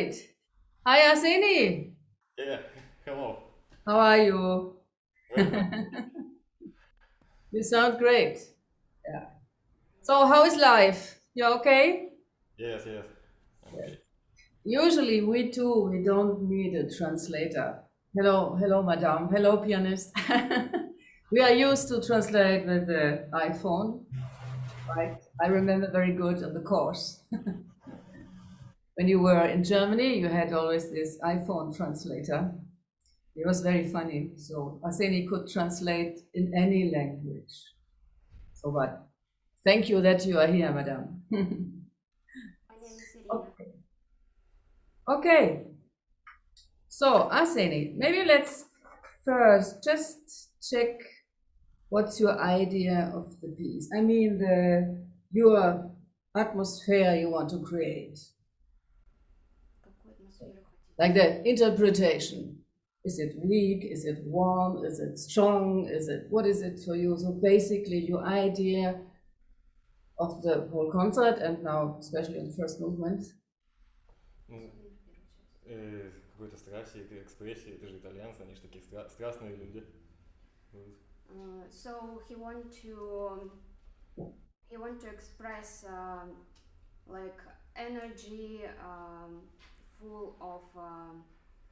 great. Hi, Arseni. Yeah, hello. How are you? Welcome. You sound great. Yeah. So, how is life? You okay? Yes, yes, I'm Yes. okay. Usually, we don't need a translator. Hello, madam. Hello, pianist. We are used to translate with the iPhone, right? I remember very good on the course. When you were in Germany, you had always this iPhone translator. It was very funny. So Arseni could translate in any language. So, but thank you that you are here, madam. My name is Irina. Okay. So, Arseni, maybe let's first just check what's your idea of the piece. I mean, your atmosphere you want to create, Какую атмосферу хотите? like the interpretation. Is it weak? Is it warm? Is it strong? What is it for you? So basically, your idea of the whole concert, and now especially in the first movement. Ну, какой-то страсти, экспрессии, это же итальянцы, они же такие страстные люди. Вот. So he want to express like energy, full of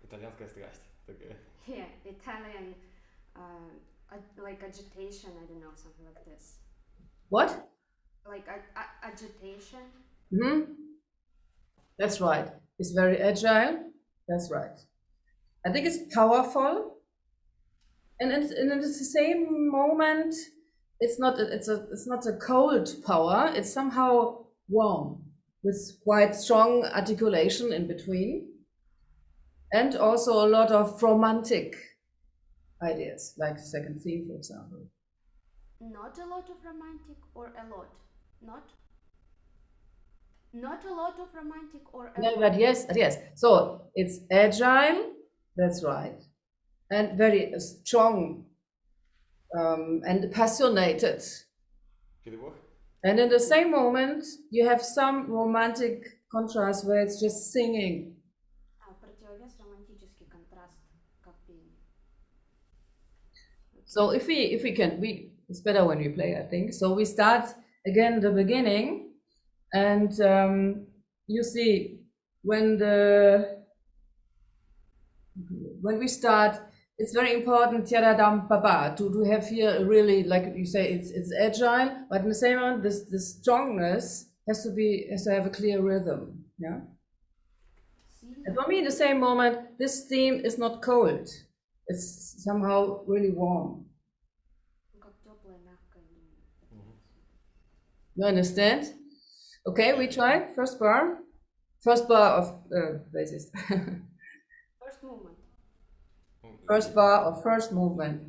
Итальянская страсть такая. yeah, Italian like agitation. I don't know, something like this. What? Like agitation. That's right. It's very agile. That's right. I think it's powerful, and it's the same moment. It's not a cold power. It's somehow warm, with quite strong articulation in between, and also a lot of romantic ideas, like the second theme, for example. Not a lot of romantic or a lot? Not a lot of romantic or a No, lot? but yes. So it's agile, that's right, and very strong and passionated. Перебор? And in the same moment, you have some romantic contrast where it's just singing. Противовес романтический контраст, как пение. So if we can, it's better when we play, I think. So we start again the beginning, and you see when we start, it's very important tiadadam baba to have here really, like you say, it's agile, but in the same moment this strongness has to have a clear rhythm. Yeah. And for me, in the same moment, this theme is not cold. It's somehow really warm. Как теплое, мягкое. You understand? Okay, we try first bar of bassist. First movement. First bar of first movement.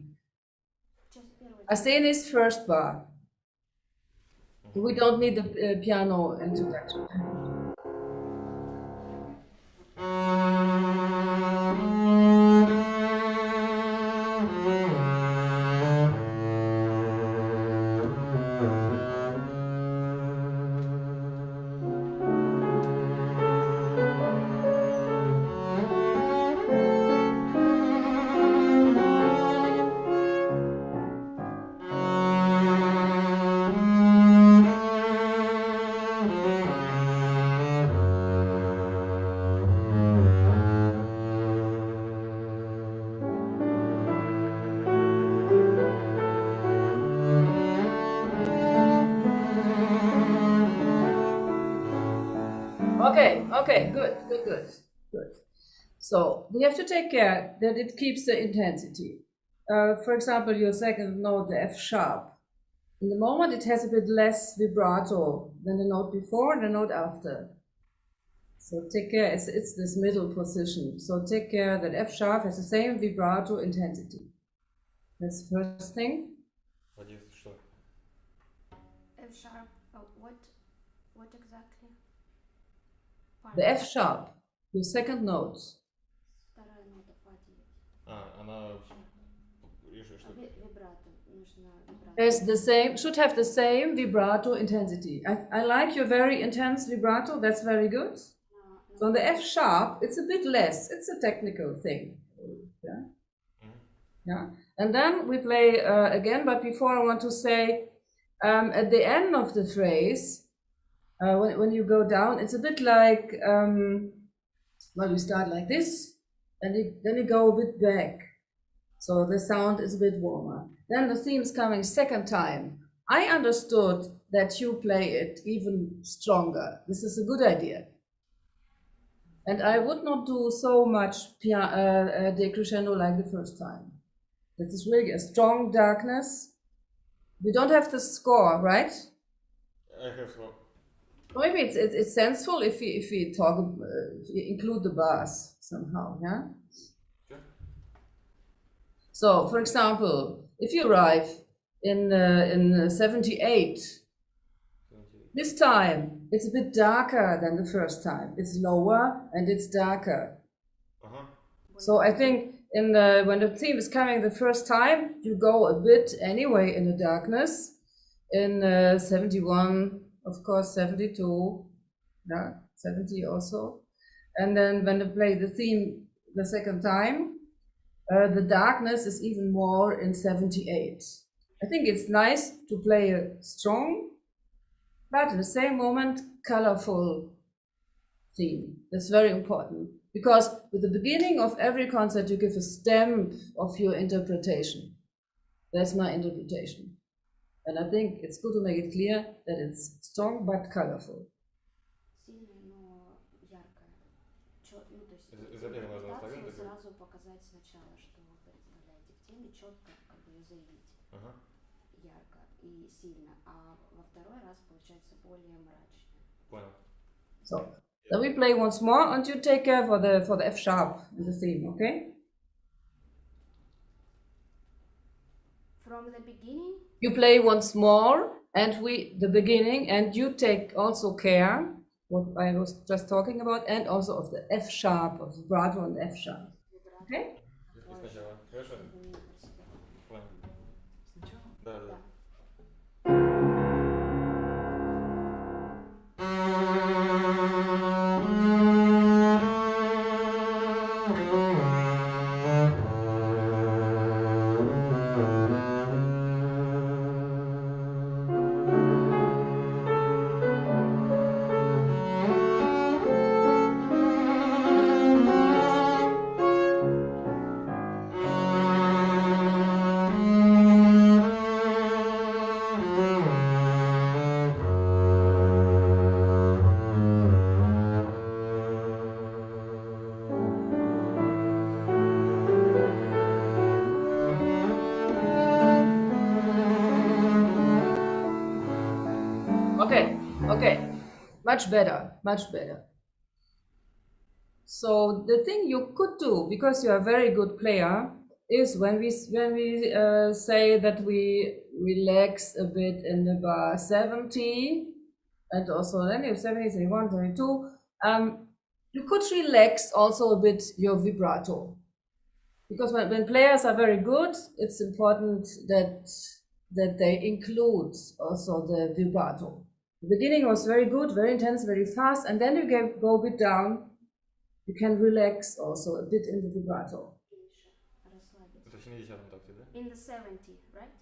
Arseni's first bar. We don't need the piano introduction. Okay, good. So we have to take care that it keeps the intensity. For example, your second note, the F sharp. In the moment, it has a bit less vibrato than the note before and the note after. So take care, it's this middle position. So take care that F sharp has the same vibrato intensity. That's the first thing. Один, что? F sharp. What exactly? The F sharp, your second note. Вторая нота фа 9. Она... Что? Вибрато. Нужно вибрато. Has the same, should have the same vibrato intensity. I like your very intense vibrato. That's very good. So on the F sharp, it's a bit less. It's a technical thing. Yeah. Yeah. And then we play again, but before I want to say, at the end of the phrase, when you go down, it's a bit like, well, you start like this, and then you go a bit back. So the sound is a bit warmer. Then the theme's coming second time. I understood that you play it even stronger. This is a good idea. And I would not do so much decrescendo like the first time. This is really a strong darkness. We don't have the score, right? I have so. Maybe it's sensible if we talk, if we include the bars somehow, yeah? Sure. So, for example, if you arrive in 78, this time it's a bit darker than the first time. It's lower and it's darker. So I think when the theme is coming the first time, you go a bit anyway in the darkness. In 71, of course, 72, yeah, 70 also. And then when you play the theme the second time, the darkness is even more in 78. I think it's nice to play a strong, but at the same moment, colorful theme. That's very important. Because with the beginning of every concert, you give a stamp of your interpretation. That's my interpretation. And I think it's good to make it clear that it's strong but colorful. Сильное, но яркое. Ну, то есть Заверено интерпретацию сразу показать сначала, что вы представляете в теме, четко как бы ее заявить. Ярко и сильно. А во второй раз получается более мрачно. Понял. So then we play once more, and you take care for the F sharp in the theme, okay? From the beginning? You play once more, and the beginning, and you take also care, what I was just talking about, and also of the F sharp, of the vibrato and the F sharp. Okay? Сначала. Хорошо? Понял. Да, да. Okay, much better, much better. So the thing you could do, because you're a very good player, is when we say that we relax a bit in the bar 70, and also then you 70, 71, 72, you could relax also a bit your vibrato. Because when players are very good, it's important that they include also the vibrato. The beginning was very good, very intense, very fast, and then you go a bit down. You can relax also a bit in the vibrato. In the 70, right?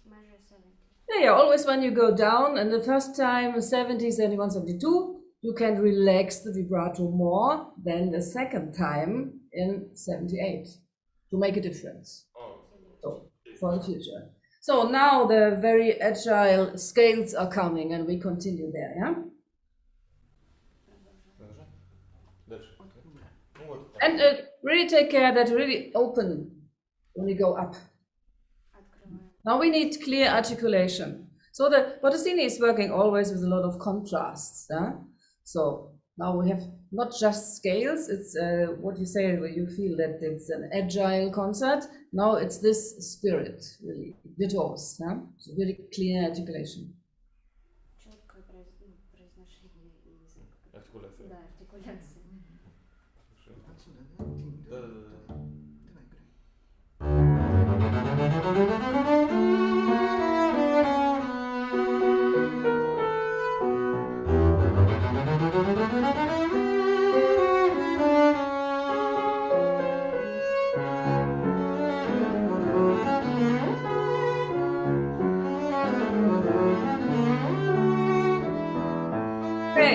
Measure 70. Yeah, always when you go down, and the first time 70, 71, 72, you can relax the vibrato more than the second time in 78 to make a difference. So, for the future. So now the very agile scales are coming, and we continue there, yeah? And really take care that you really open when you go up. Now we need clear articulation. So the Bottesini is working always with a lot of contrasts. Yeah? So now we have not just scales, it's what you say where you feel that it's an agile concert. Now it's this spirit, really, virtuos. Yeah? So really clear articulation. Четкое произношение языка. Артикуляция. Да, артикуляция. Отсюда, да? Да, да, да. Давай играй.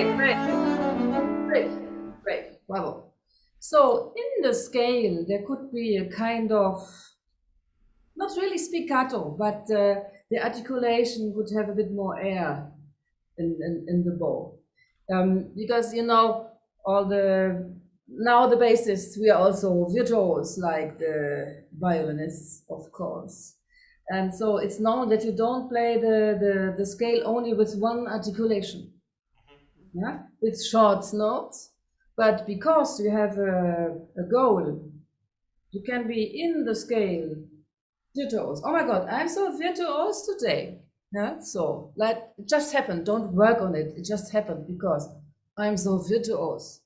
Great, great, great, great. Bravo. So in the scale, there could be a kind of, not really spiccato, but the articulation would have a bit more air in the bow. Because, you know, now the bassists, we are also virtuos like the violinists, of course. And so it's known that you don't play the scale only with one articulation, yeah, with short notes. But because you have a goal, you can be in the scale virtuos. Oh my God, I'm so virtuos today. Yeah, so like it just happened. Don't work on it. It just happened because I'm so virtuos.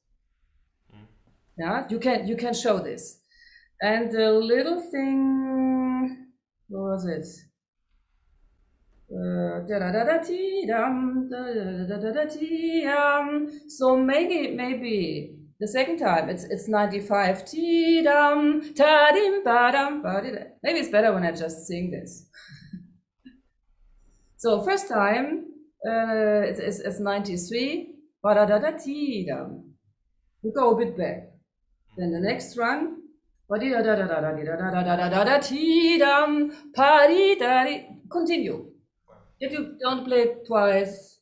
Yeah, you can show this. And the little thing, what was it? So maybe the second time it's 95. Maybe it's better when I just sing this. So first time it's 93. We go a bit back. Then the next run. Continue. If you don't play it twice.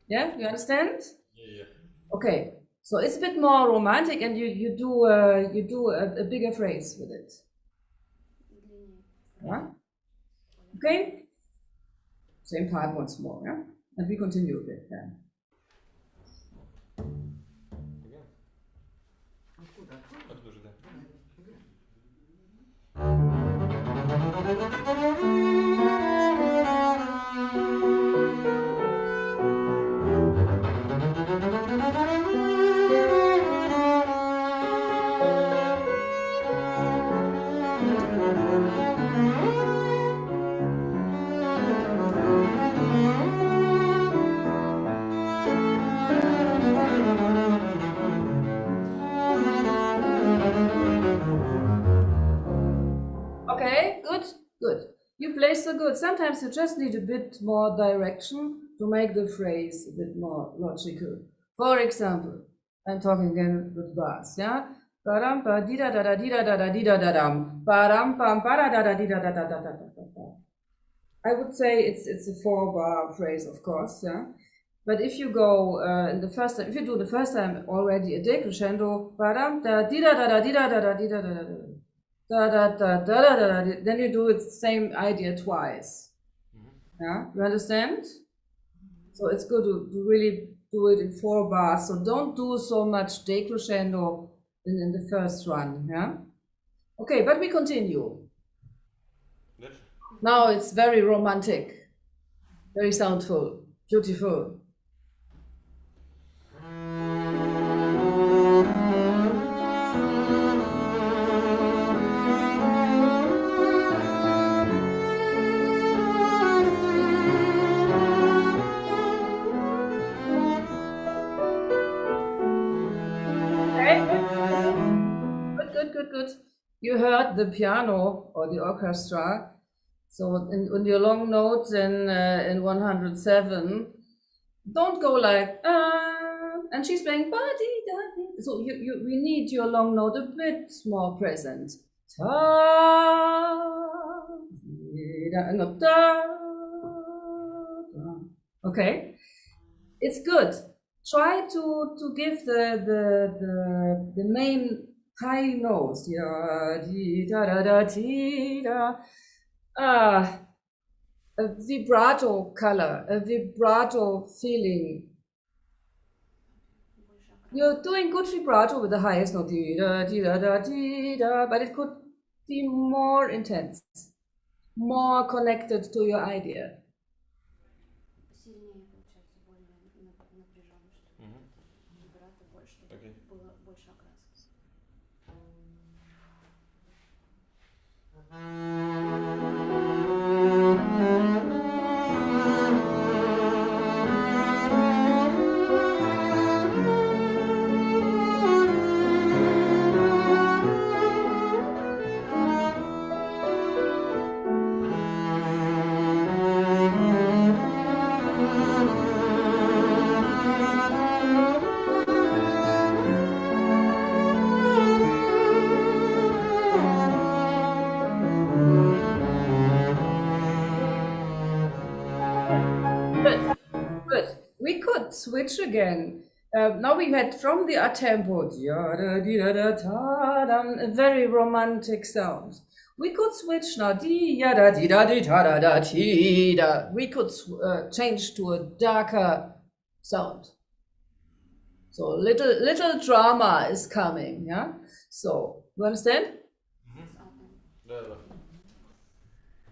Yeah, you understand? Yeah. Okay. So it's a bit more romantic, and you do a bigger phrase with it. Yeah? Okay? Same part once more, yeah? And we continue a bit then. Again. Откуда? Откуда же, да? Okay, good, good. You play so good. Sometimes you just need a bit more direction to make the phrase a bit more logical. For example, I'm talking again with bars, yeah? Ba-dam, ba-dee-da-da-da-dee-da-da-da-dee-da-da-dam. Ba-dam, bam, ba-da-da-da-dee-da-da-da-da-da-da. I would say it's a 4-bar phrase, of course, yeah? But if you go in the first time, if you do the first time already a decrescendo, ba-dam, da-dee-da-da-da-dee-da-da-da-da-da-da. Then you do it same idea twice. Yeah, you understand? So it's good to really do it in 4 bars. So don't do so much decrescendo in the first run. Yeah. Okay, but we continue. Дальше? Now it's very romantic, very soundful, beautiful. Good. You heard the piano or the orchestra. So in your long notes in 107, don't go like and she's playing ba-dee-da-dee. So we need your long note a bit more present. Okay, it's good. Try to give the main high notes, a vibrato color, a vibrato feeling. You're doing good vibrato with the highest note, but it could be more intense, more connected to your idea. Сильнее получается, более напряженно, что вибрато больше, чтобы Окей. было больше окраски. switch again. Now we had from the tempo a very romantic sound. We could switch now. We could change to a darker sound. So little drama is coming. Yeah. So you understand? Да, да.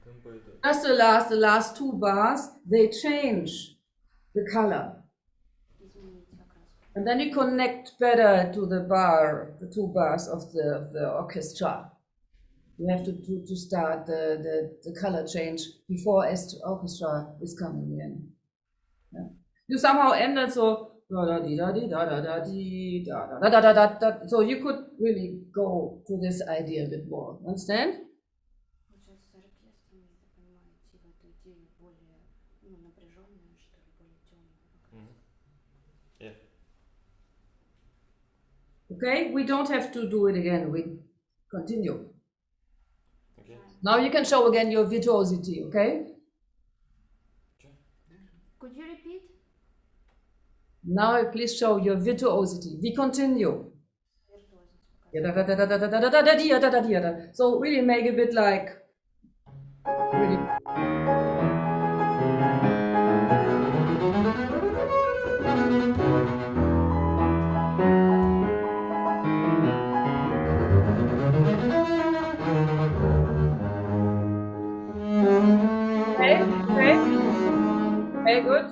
Темпо идет. Just the last two bars, they change the color. Изменить окраску. And then you connect better to the two bars of the orchestra. You have to start the color change before orchestra is coming in. Yeah. You somehow ended so so you could really go to this idea a bit more. Understand? Получается, с оркестром, я так понимаю, идти в эту идею более напряженную, что ли, более темную. Yeah. Okay, we don't have to do it again. We continue. Okay. Now you can show again your virtuosity, okay? Could you repeat? Now please show your virtuosity. We continue. Виртуозность. So really make a bit like really. Okay, good,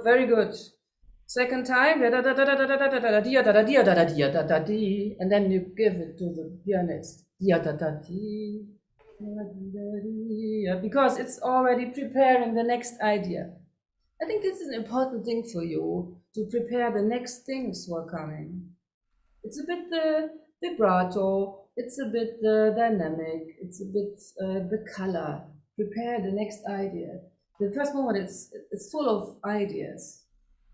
very good. Second time, and then you give it to the pianist. Because it's already preparing the next idea. I think this is an important thing for you, to prepare the next things who are coming. It's a bit the vibrato, it's a bit the dynamic, it's a bit the color. Prepare the next idea. The first moment, it's full of ideas,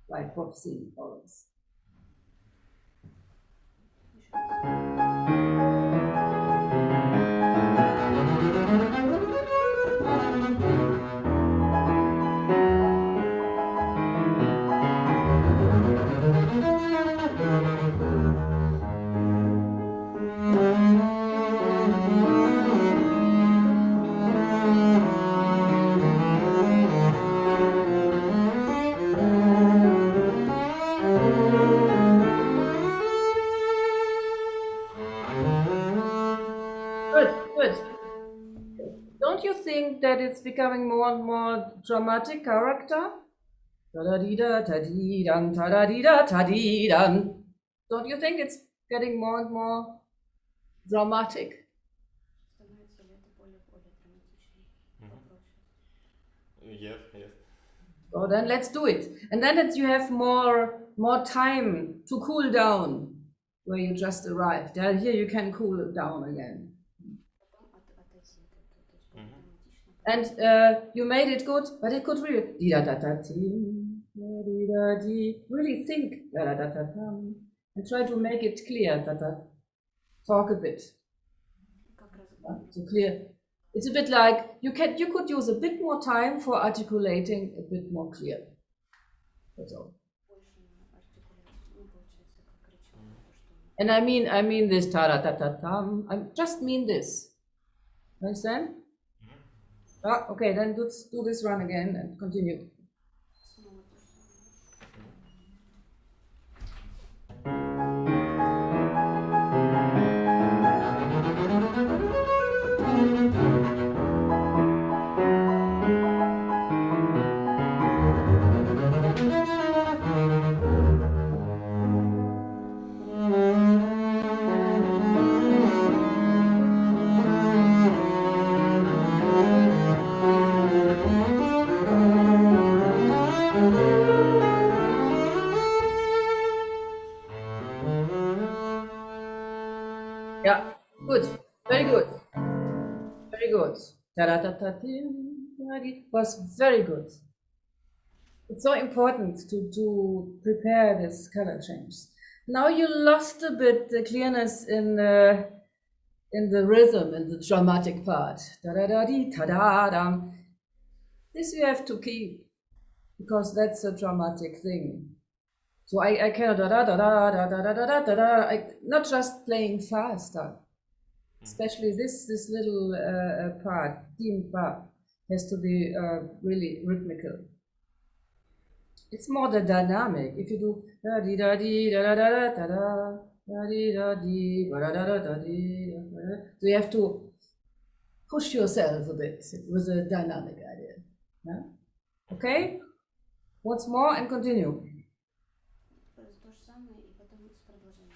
like Prof always. Good. Don't you think that it's becoming more and more dramatic character? Don't you think it's getting more and more dramatic? Становится ли это более драматичным? Yes, yes. So then let's do it. And then you have more time to cool down where you just arrived. Yeah, here you can cool it down again. Потом отойти от этого, то есть более драматично. And you made it good, but it could really really think and try to make it clear. Talk a bit. Как раз So clear. It's a bit like you could use a bit more time for articulating a bit more clear. That's all. больше на артикуляцию, получается, как кричал, то, что And I mean this ta-ra-ta-ta-tam. I just mean this. Understand? Ah, okay, then let's do this run again and continue. снова то же самое. Yeah, good. Very good. Very good. Ta-ra-ta-ta-tim, was very good. It's so important to prepare this color change. Now you lost a bit the clearness in the rhythm, in the dramatic part. Da-da-da-dee, ta-da-dam. This you have to keep, because that's a dramatic thing. So I cannot da da da da da da da da da da. Not just playing faster. Especially this little part, theme part, has to be really rhythmical. It's more the dynamic. If you do da di da di da da da da da da di da di da da da da di, so you have to push yourself a bit with a dynamic idea. Yeah? Okay? Once more and continue. То же самое и потом с продолжением.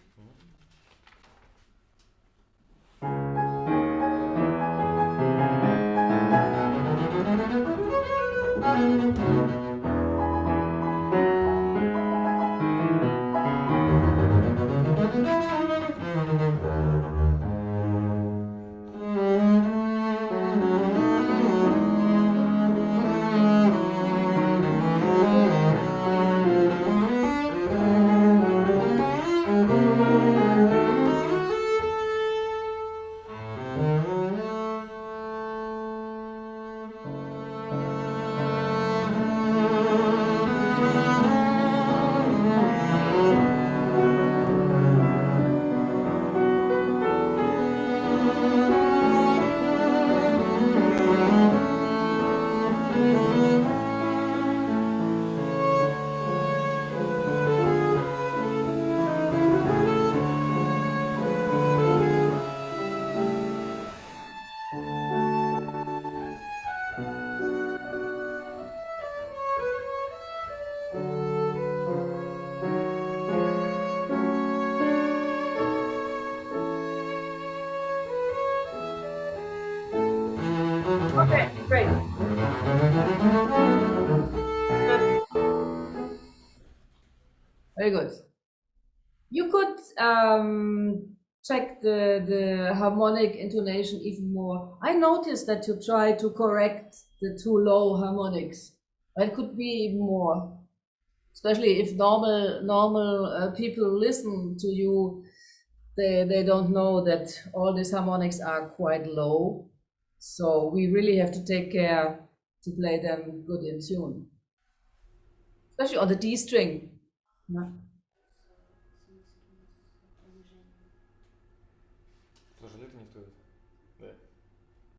Okay, great. Very good. You could check the harmonic intonation even more. I noticed that you try to correct the too low harmonics. It could be even more, especially if normal people listen to you. They don't know that all these harmonics are quite low. So we really have to take care to play them good in tune, especially on the D string. Yeah. Сожалеть не стоит. Да.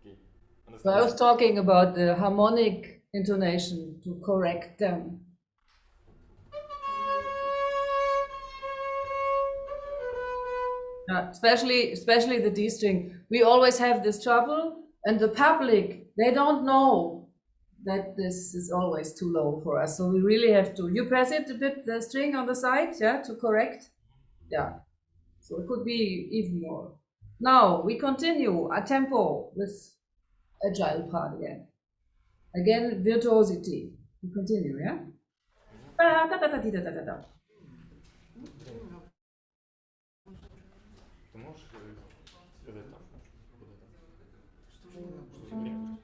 Окей. So I was talking about the harmonic intonation to correct them. Especially the D string. We always have this trouble, and the public, they don't know that this is always too low for us. So we really have to, you press it a bit, the string on the side, yeah, to correct. Yeah. So it could be even more. Now we continue a tempo with agile part again. Again, virtuosity. We continue, yeah? Ты можешь сказать нам? Что за время?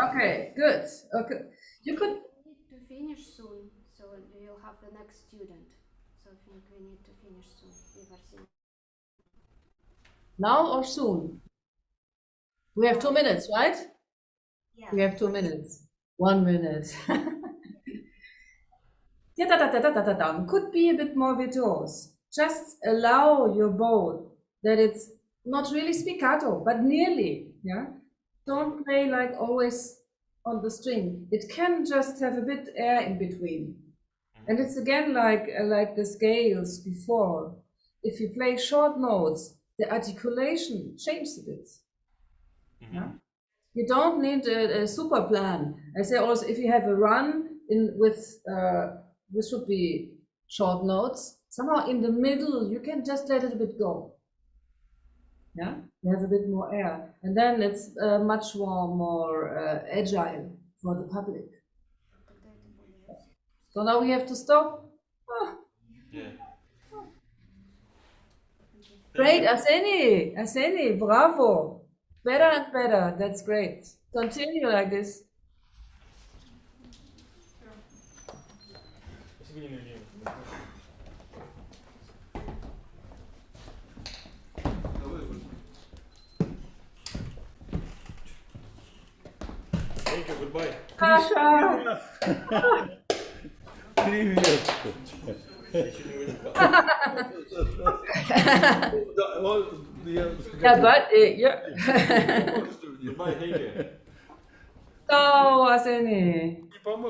Okay, good. Okay, you could. We need to finish soon, so we'll have the next student. So I think we need to finish soon. Now or soon? We have 2 minutes, right? Yeah. We have 2 minutes. 1 minute. Could be a bit more virtuose. Just allow your bow that it's not really spiccato, but nearly. Yeah. Don't play like always on the string. It can just have a bit air in between. And it's again like the scales before. If you play short notes, the articulation changes a bit. Yeah? You don't need a super plan. I say also, if you have a run in with should be short notes, somehow in the middle, you can just let it a bit go. Yeah, you have a bit more air, and then it's much more agile for the public. Тогда это более So now we have to stop. Ah, Yeah. great, Arseni, bravo. Better and better. That's great. Continue like this. Спасибо, Нина Евгеньевна. Thank you, goodbye. Sasha. Привет. Я чуть не вылетел. Да, вот я Yeah, but yeah. Goodbye, Heike. So, Arseni.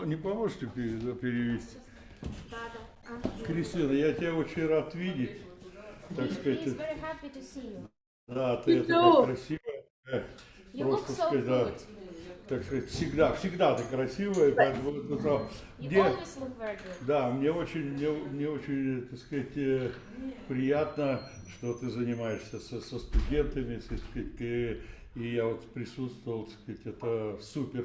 не поможете перевести? Да, да. Кристина, я тебя очень рад видеть. Так He сказать, is very happy to see you. да, ты Me такая too. красивая. You look Просто so сказать, да, good. так сказать, всегда ты красивая. Поэтому, You где, always look very good. да, мне очень, так сказать, приятно, что ты занимаешься со студентами, так сказать, и я вот присутствовал, так сказать, это супер.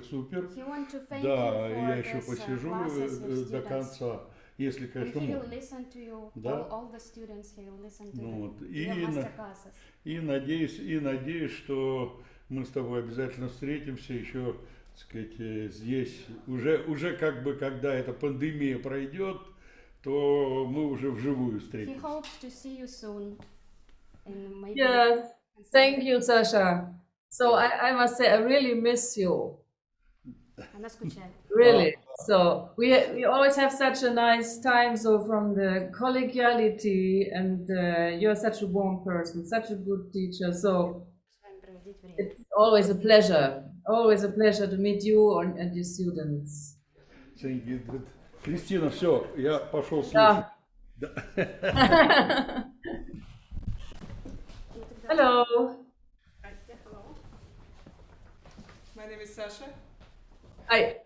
He want to thank Да, you и я for еще this посижу classes with до students. конца, если, And конечно, he will можно. listen to you, Да. all the students, he will listen to Ну, вот, your master classes. и надеюсь, что мы с тобой обязательно встретимся еще, так сказать, здесь уже как бы, когда эта пандемия пройдет, то мы уже вживую He встретимся. hopes to see you soon. And maybe Yes. Thank you, Sasha. So I must say I really miss you. Она скучает. Really. So we always have such a nice time. So from the collegiality, and you're such a warm person, such a good teacher. So С вами проводить время. it's always a pleasure to meet you and your students. Thank you. Кристина, все, я пошел слушать. Yeah. Hello. Hello. My name is Sasha. Hi.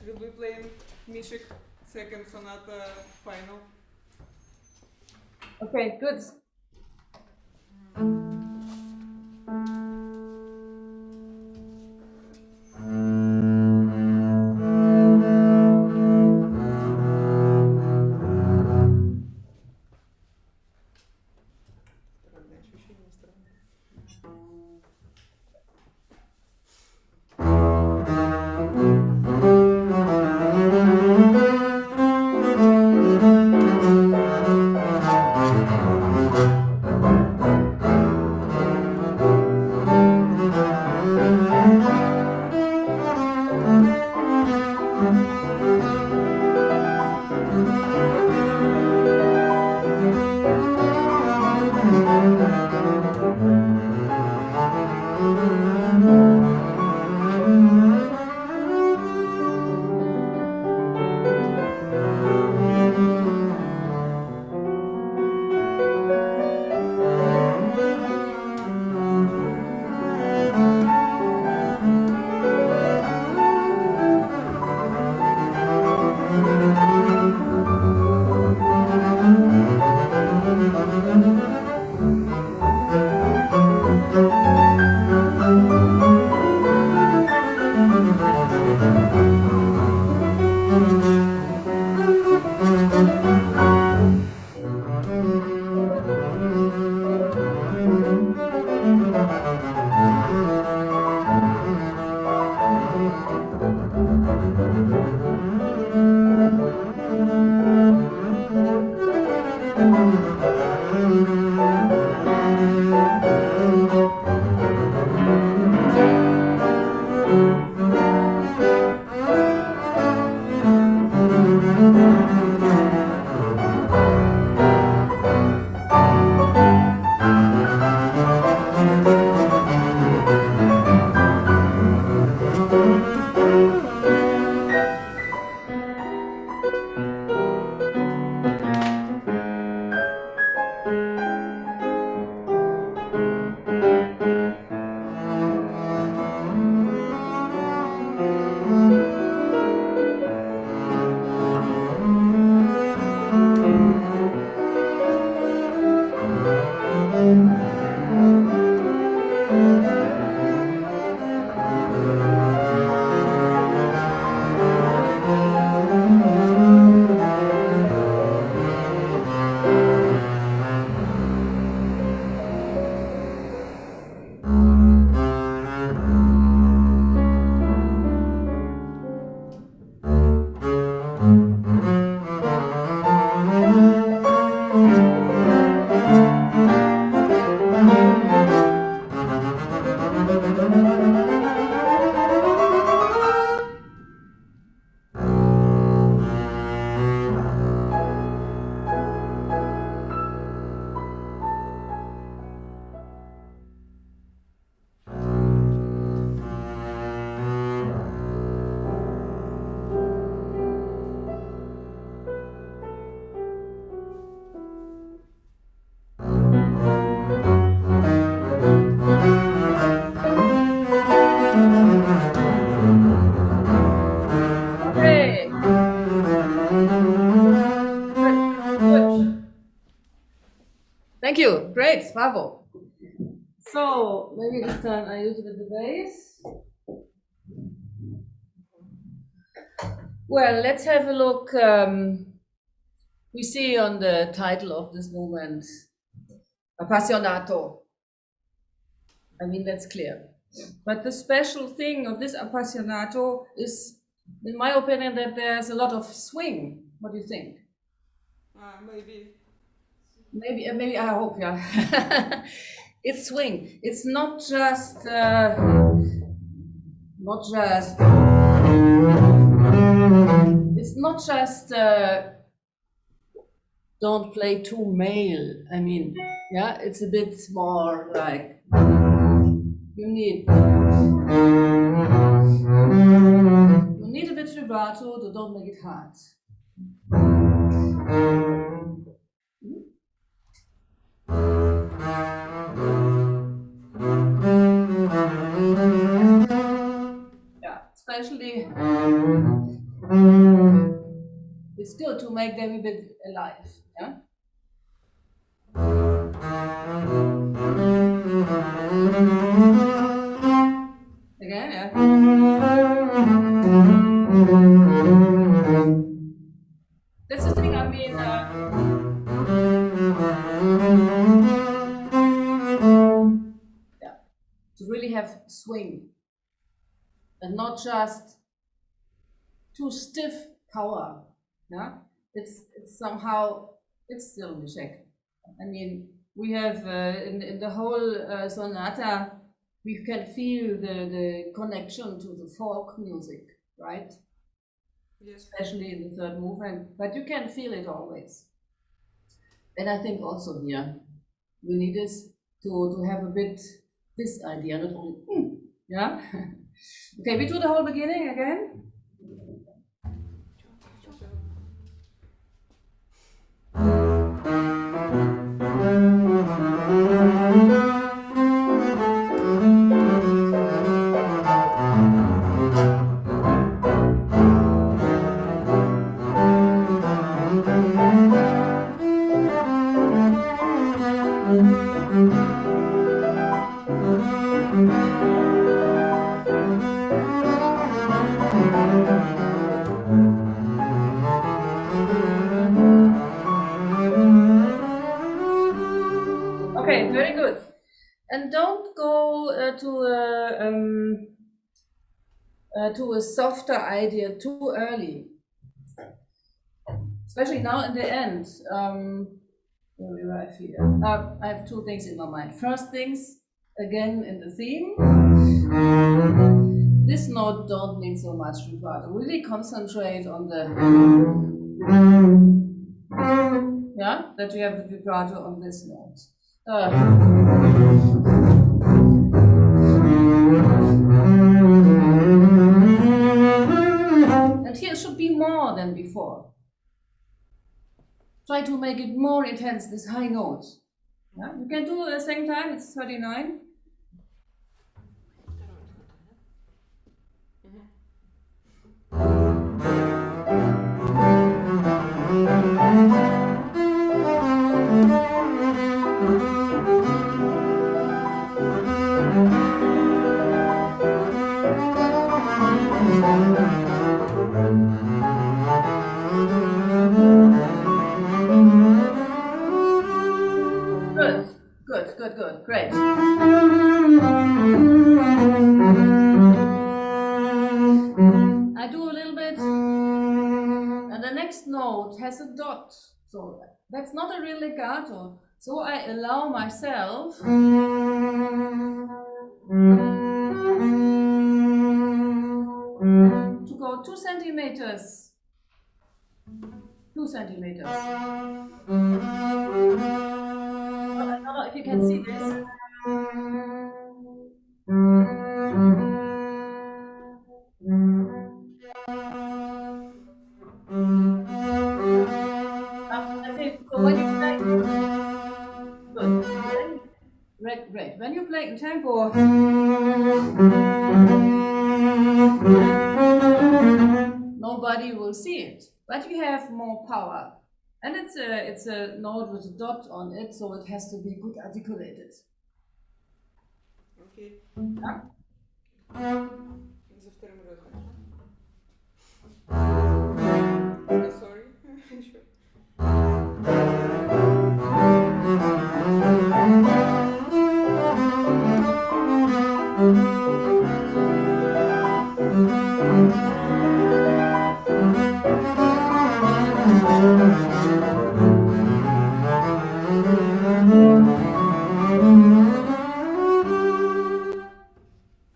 We'll be playing Mishik second sonata final. Okay, good. Странное ощущение, странное. great, bravo. So maybe this time I use it with the bass. Well, let's have a look. We see on the title of this movement, Appassionato. I mean, that's clear. But the special thing of this Appassionato is, in my opinion, that there's a lot of swing. What do you think? Maybe. Maybe I hope, yeah. It's swing. It's not just don't play too male. I mean, yeah, it's a bit more like you need a bit vibrato to don't make it hard. Yeah, especially it's good to make them a bit alive. Yeah. Again, yeah. That's the thing. I mean, yeah, to really have swing and not just too stiff power. Yeah, it's somehow it's still in check. I mean, we have in the whole sonata, we can feel the connection to the folk music, right? Yes. Especially in the third movement, but you can feel it always. And I think also here we need this to have a bit this idea, not only yeah. Okay, we do the whole beginning again. Okay, very good. And don't go to a softer idea too early, especially now in the end. Where we arrive here. I have two things in my mind. First things, again in the theme. This note don't need so much vibrato. Really concentrate on the yeah, that you have the vibrato on this note. And here should be more than before. Try to make it more intense, this high note. Yeah? You can do the same time, it's 39. Good, great. I do a little bit, and the next note has a dot, so that's not a real legato. So I allow myself to go 2 centimeters. 2 centimeters. I don't know if you can see this. I think so when you play, good. Great. When you play in tempo, nobody will see it, but you have more power. And it's a note with a dot on it, so it has to be good articulated. Окей. Yeah? За вторым рядом. Sorry. Еще.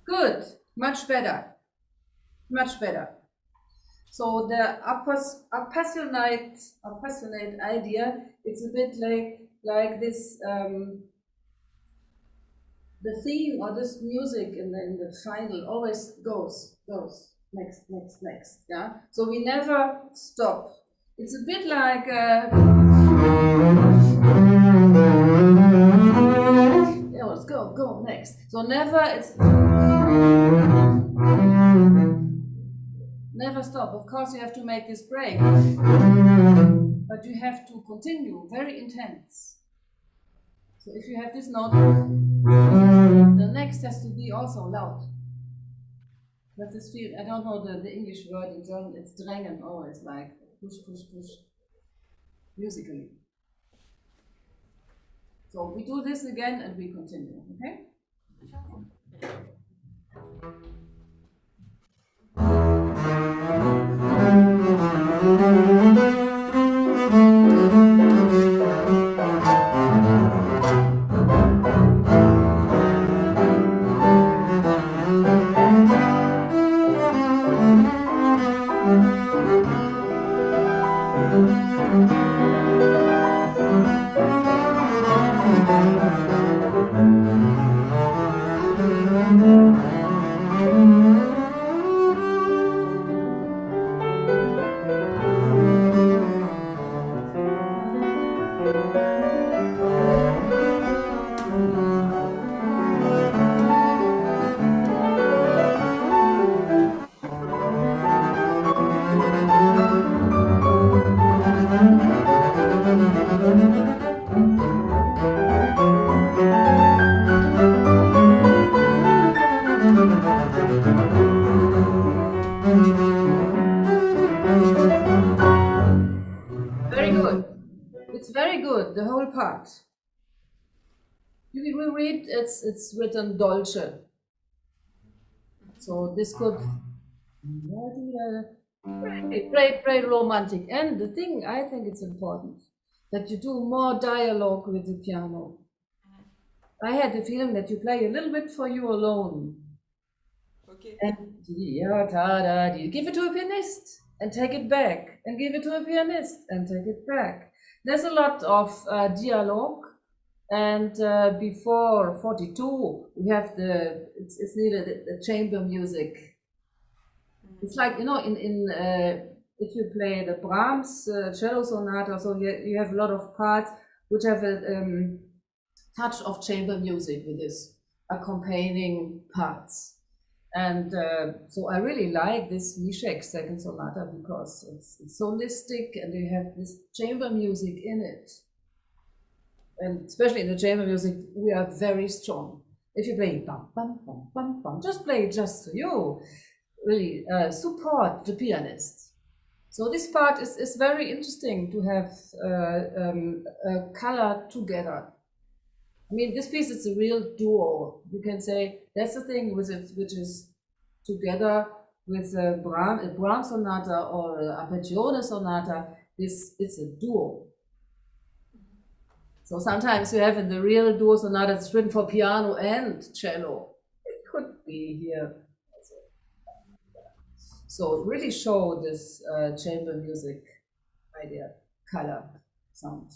Good, much better, much better. So the apassionate idea, it's a bit like this, the theme or this music in the final always goes, next, yeah? So we never stop. It's a bit like, yeah, let's go next. So never stop. Of course, you have to make this break, but you have to continue, very intense. So if you have this note, the next has to be also loud. But this feel, I don't know the English word in German, it's drängen always, like push, musically. So we do this again and we continue, okay? Very good. It's very good, the whole part. You will read, it's written dolce. So this could very romantic. And the thing I think it's important that you do more dialogue with the piano. I had the feeling that you play a little bit for you alone. Okay. And you give it to a pianist and take it back, and give it to a pianist and take it back. There's a lot of dialogue, and before 42 we have it's needed the chamber music. It's like, you know, in if you play the Brahms cello sonata, so you have a lot of parts which have a touch of chamber music with this accompanying parts. And so I really like this Mishek second sonata because it's solistic and you have this chamber music in it. And especially in the chamber music, we are very strong. If you play bum, bum, bum, bum, bum, just play it just for you. Really support the pianist. So this part is very interesting to have a color together. I mean, this piece is a real duo. You can say that's the thing with it, which is together with a Brahms sonata or a Arpeggione sonata. It's a duo. So sometimes you have in the real duo sonata it's written for piano and cello. It could be here. So really show this chamber music idea, color, sound.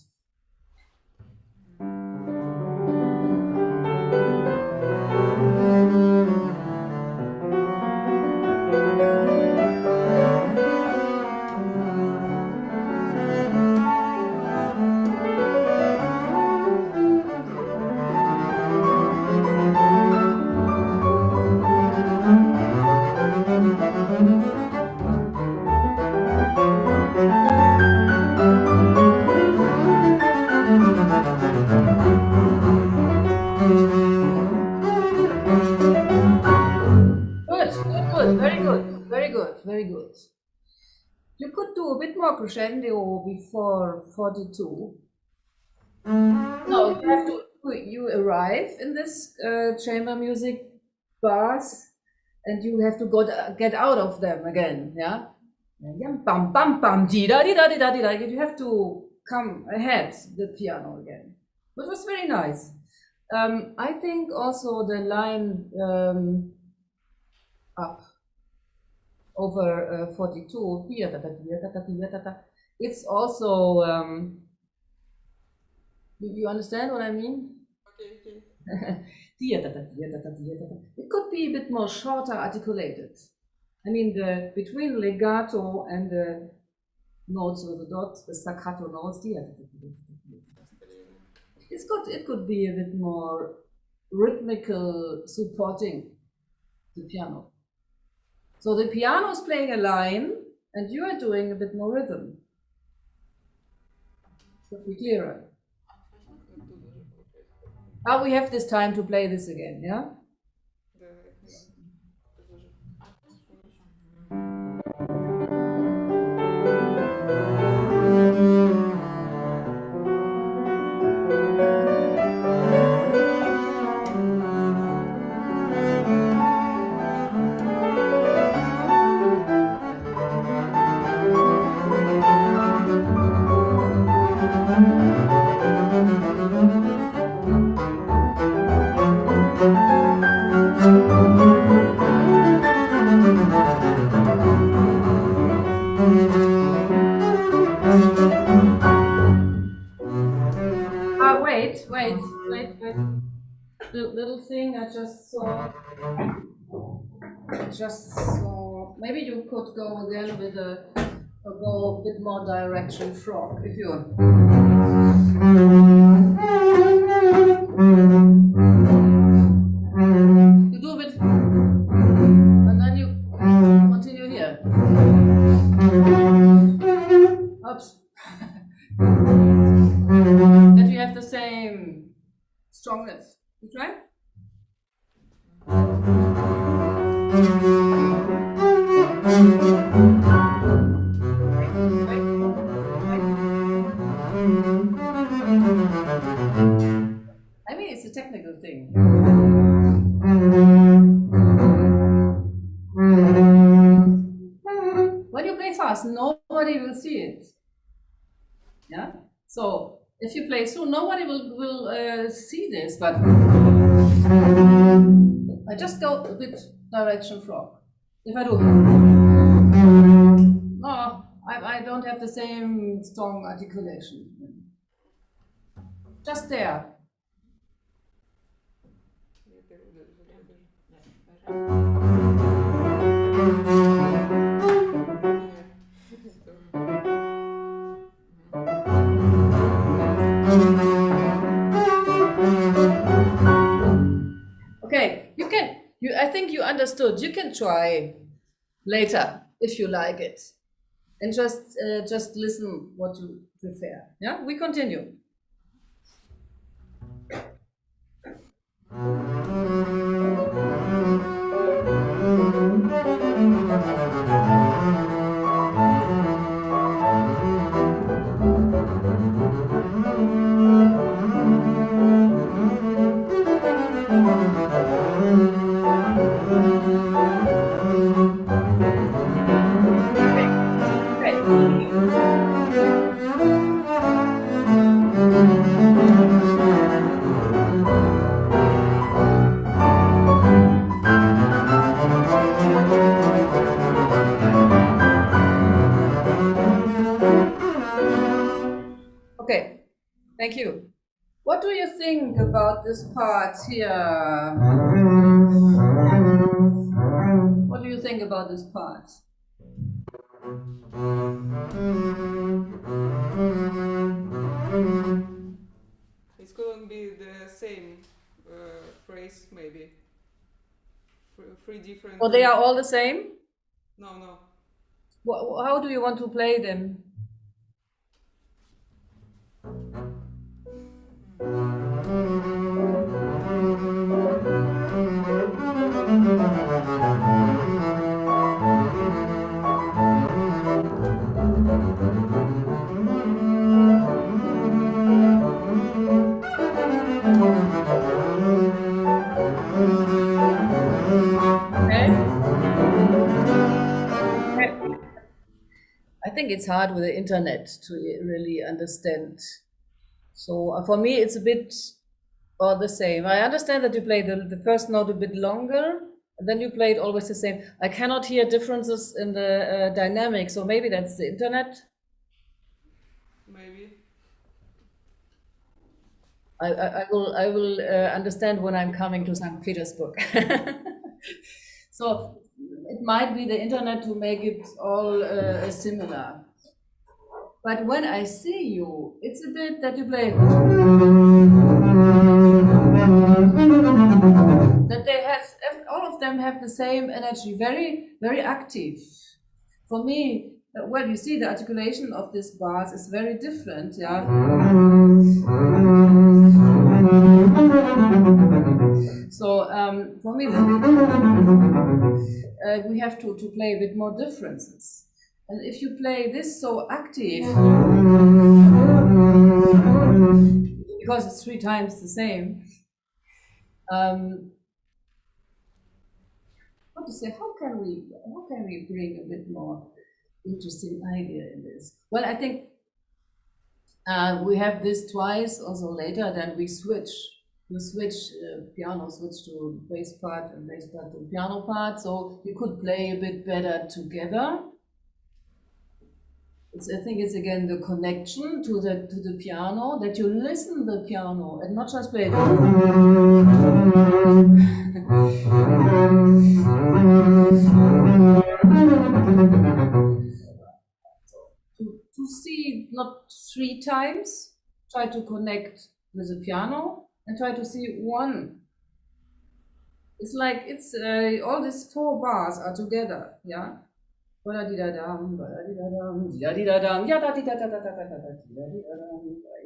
Good, very good, very good, very good. You could do a bit more crescendo before 42. No, you have to. You arrive in this chamber music bars, and you have to get out of them again. Yeah. Bam bam bam di da di da di da di da. You have to come ahead the piano again. It was very nice. I think also the line up over 42 here, it's also you understand what I mean? Okay. It could be a bit more shorter articulated. I mean, between legato and the notes with the dots, the staccato notes, it could be a bit more rhythmical supporting the piano. So the piano is playing a line and you are doing a bit more rhythm. Should be clearer. Now we have this time to play this again, yeah? Wait. The little thing I just saw. Maybe you could go again with a bit more direction frog if you. You do a bit, and then you continue here. Oops. That you have the same strongness. You try? I mean, it's a technical thing. When you play fast, nobody will see it. Yeah. So if you play slow, nobody will see this. But I just go a bit direction frog. If I do, no, I don't have the same strong articulation. Just there. Okay, you can. I think you understood. You can try later if you like it, and just listen what you prefer. Yeah, we continue. Okay, thank you. What do you think about this part here? What do you think about this part? It couldn't be the same phrase, maybe. Three different. Oh, they are all the same? No. How do you want to play them? think it's hard with the internet to really understand. So for me, it's a bit all the same. I understand that you play the first note a bit longer, and then you play it always the same. I cannot hear differences in the dynamics, so maybe that's the internet. Maybe. I will understand when I'm coming to St. Petersburg. So it might be the internet to make it all similar. But when I see you, it's a bit that you play. That they have, all of them have the same energy, very, very active. For me, well, you see the articulation of these bars is very different, yeah. So for me, we have to play a bit more differences. And if you play this so active, because it's 3 times the same, how to say, how can we bring a bit more interesting idea in this? Well, I think we have this twice, also later, then we switch. You switch piano, switch to bass part, and bass part to piano part, so you could play a bit better together. I think it's again the connection to the piano, that you listen the piano and not just play. To see not 3 times, try to connect with the piano and try to see one. It's like it's all these 4 bars are together, yeah.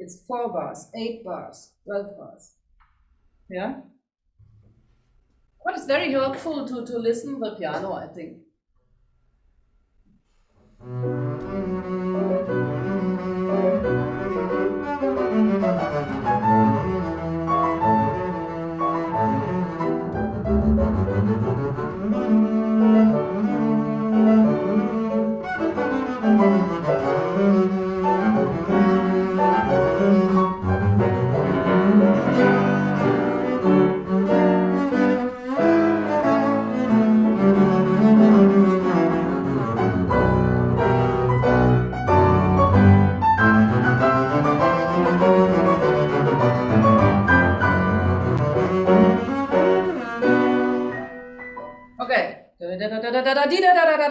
It's 4 bars, 8 bars, 12 bars, yeah. But it's very helpful to listen the piano, I think.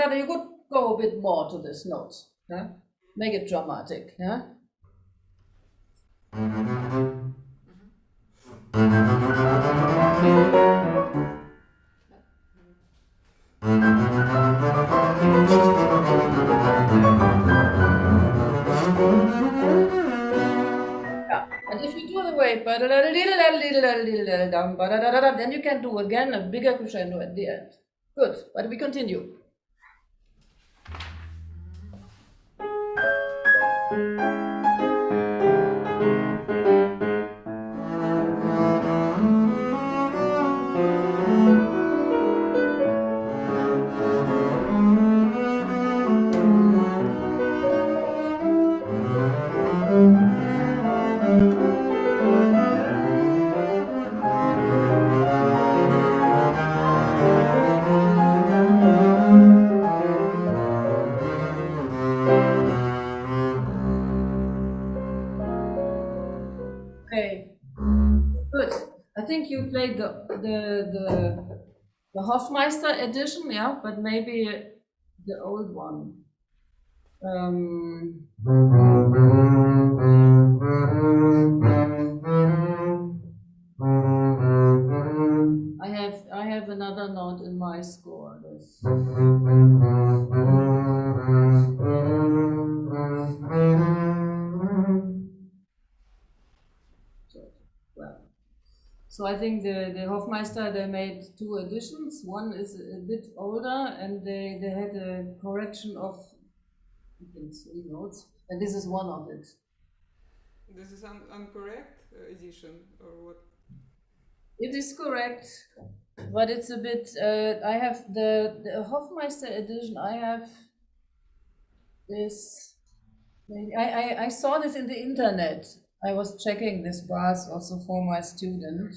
You could go a bit more to this note, yeah? Make it dramatic, yeah? Yeah, and if you do the way, then you can do again a bigger crescendo at the end. Good, but we continue. Okay, good. I think you played the Hofmeister edition, yeah, but maybe the old one. I have another note in my score. So I think the Hofmeister, they made 2 editions. One is a bit older, and they had a correction of, I think, 3 notes, and this is one of it. This is incorrect edition, or what? It is correct, but it's a bit. I have the Hofmeister edition. I have is, I saw this in the internet. I was checking this bars also for my student.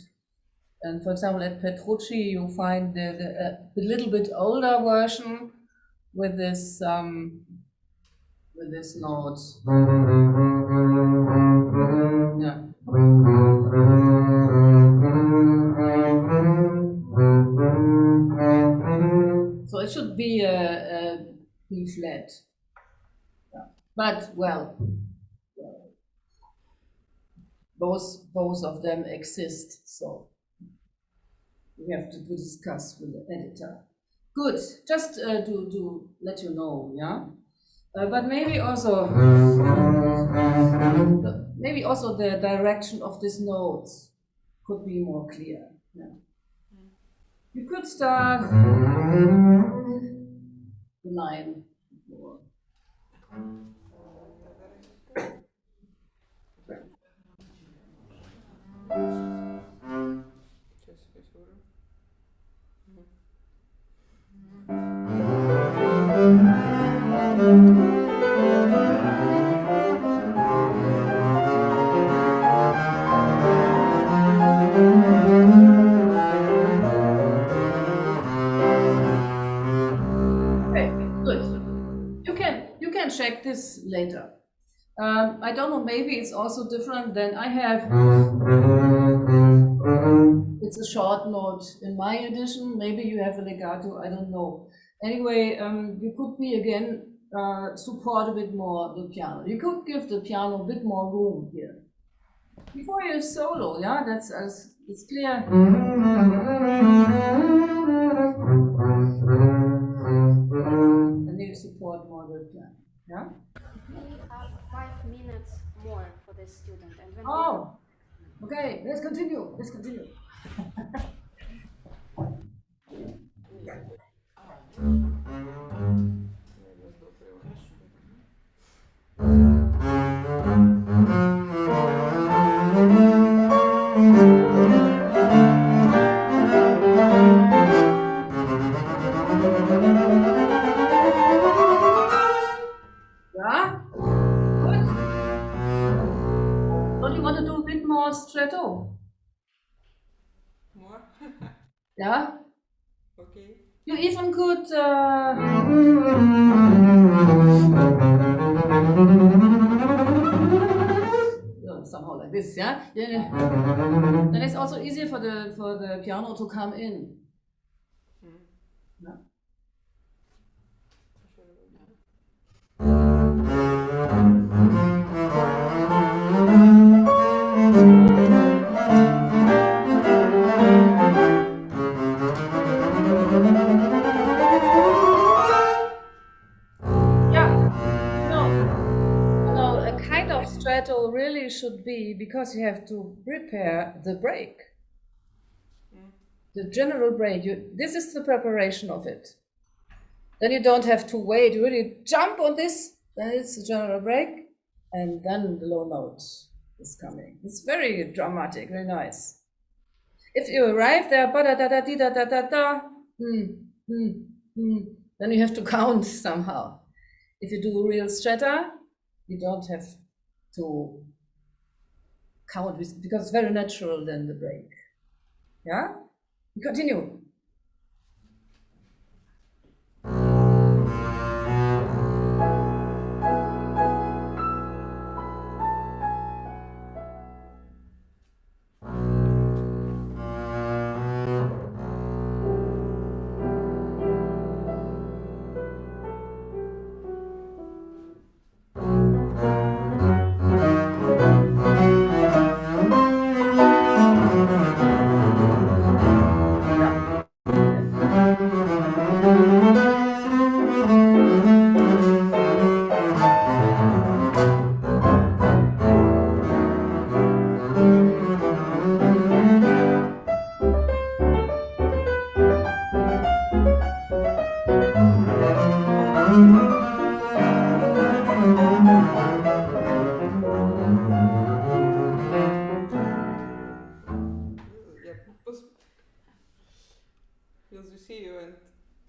And for example, at Petrucci, you find the little bit older version with this note. Yeah. So it should be a B flat. Yeah. But well, both of them exist, so we have to discuss with the editor. Good, just to let you know, yeah. But maybe also the direction of these notes could be more clear. Yeah. You could start the line. Сейчас выберу. Okay, good. You can check this later. I don't know, maybe it's also different than I have. It's a short note in my edition. Maybe you have a legato, I don't know. Anyway, you could be again support a bit more the piano. You could give the piano a bit more room here. Before you solo, yeah, that's it's clear. And you support more the piano, yeah? We have 5 minutes more for the student, and when Oh, okay, let's continue. Let's continue. Yeah? Good. Don't you want to do a bit more stretto? More? Yeah? Okay. You even could somehow like this, yeah? Then it's also easier for the piano to come in. Yeah? A kind of stretto really should be, because you have to prepare the break. The general break, this is the preparation of it. Then you don't have to wait, you really jump on this, then it's the general break, and then the low note is coming. It's very dramatic, very nice. If you arrive there, ba-da-da-da-dee-da-da-da-da, then you have to count somehow. If you do real stretta, you don't have to count because it's very natural then the break. Yeah? We continue.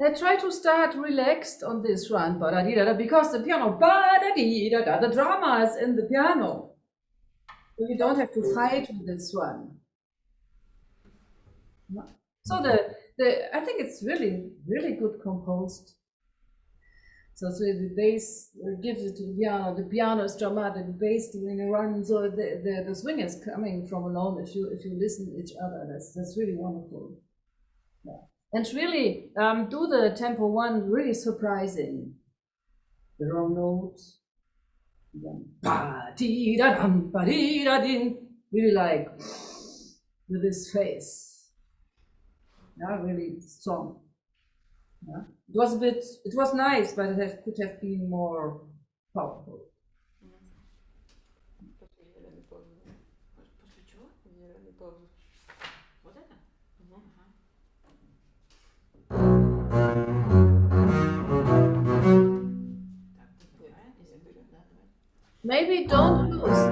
I try to to start relaxed on this run, ba-da-dee-da-da, because the piano, ba-da-dee-da-da, the drama is in the piano. So you don't have to fight with this one. So I think it's really, really good composed. So the bass gives it to the piano is dramatic, the bass doing a run, so the swing is coming from alone if you listen to each other. That's really wonderful. Yeah. And really do the tempo one really surprising. The wrong notes. Really like with this face. Yeah, really strong. Yeah. It was nice, but could have been more powerful. После паузы. После чего? Паузы. Вот это? Ага. Maybe don't lose.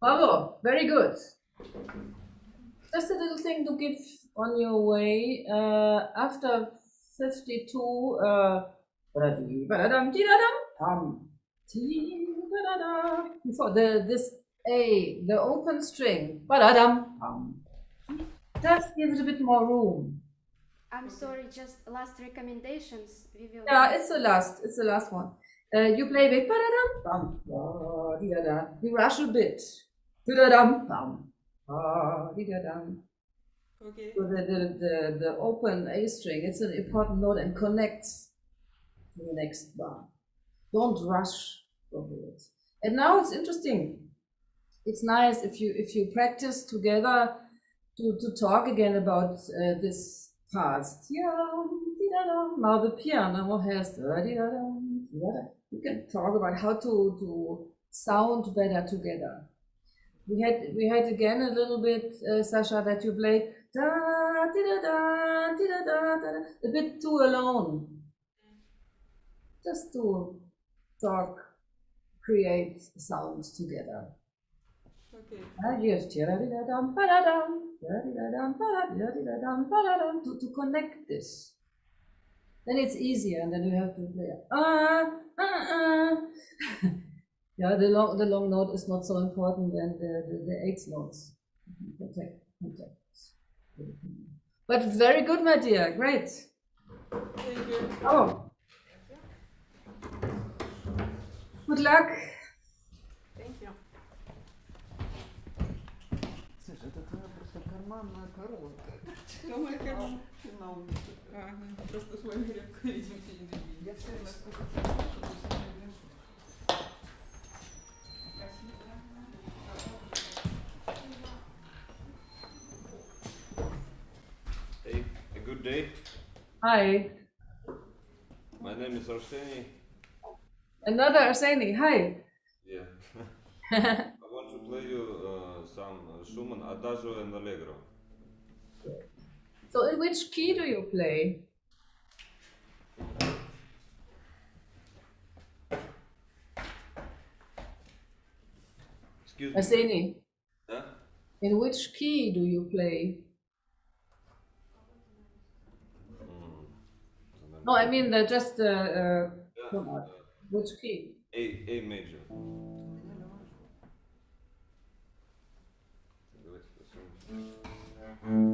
Bravo, very good. Just a little thing to give on your way. After 52, before this A, the open string, just give it a bit more room. I'm sorry, just last recommendations. We will. Yeah, it's the last one. You play with you rush a bit. Okay. So the open A string, it's an important note and connects to the next bar. Don't rush over it. And now it's interesting. It's nice if you practice together to talk again about this past. Now the piano has you can talk about how to sound better together. We had again a little bit, Sasha, that you played a bit too alone. Just to talk, create sounds together. Okay. To connect this. Then it's easier, and then you have to play. Yeah, the long note is not so important than the eighth notes. Contact. But very good, my dear. Great. Thank you. Oh, good luck. Thank you. Слушай, это твоя просто карманная коронка. Что моя карман? Ты на улице. Ага, просто с вами редко видимся и не видим. Я все время сколько тебя слышу, ты все время Hey, a good day. Hi. My name is Arseny. Another Arseni. Hi. Yeah. I want to play you some Schumann Adagio and Allegro. So, in which key do you play? Excuse me. Arseni, Huh? in which key do you play? No, I mean just come on. Which key? A major. Давайте посмотрим.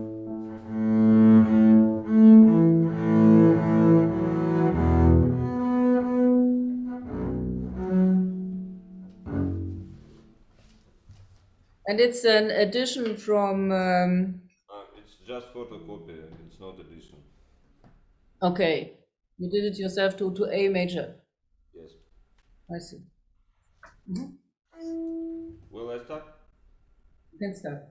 And it's an addition from. It's just photocopy. It's not edition. Okay, you did it yourself to A major. Yes. I see. Will I start? You can start.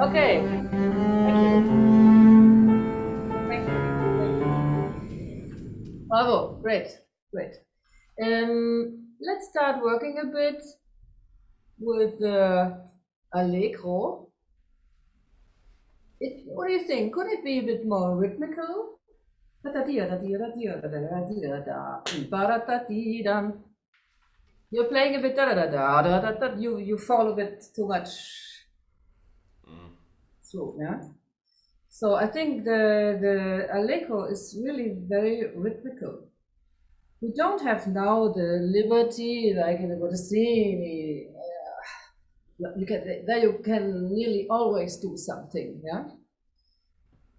Okay. Thank you. Thank you. Bravo. Great. Great. Let's start working a bit with Allegro. What do you think? Could it be a bit more rhythmical? You're playing a bit you fall a bit too much through, yeah? So I think the Allegro is really very rhythmical. We don't have now the liberty like in the Bottesini. There you can nearly always do something, yeah?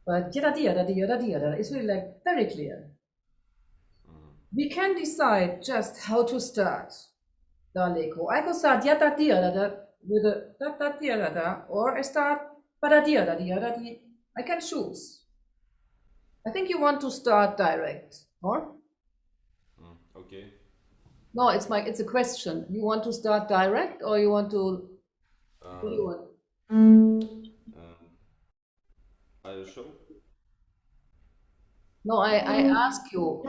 But it's really like very clear. We can decide just how to start the Allegro. I could start with a or I start I can choose. I think you want to start direct, or? Okay. No, it's a question. You want to start direct or you want to what do you want? Are you sure? No, I ask you.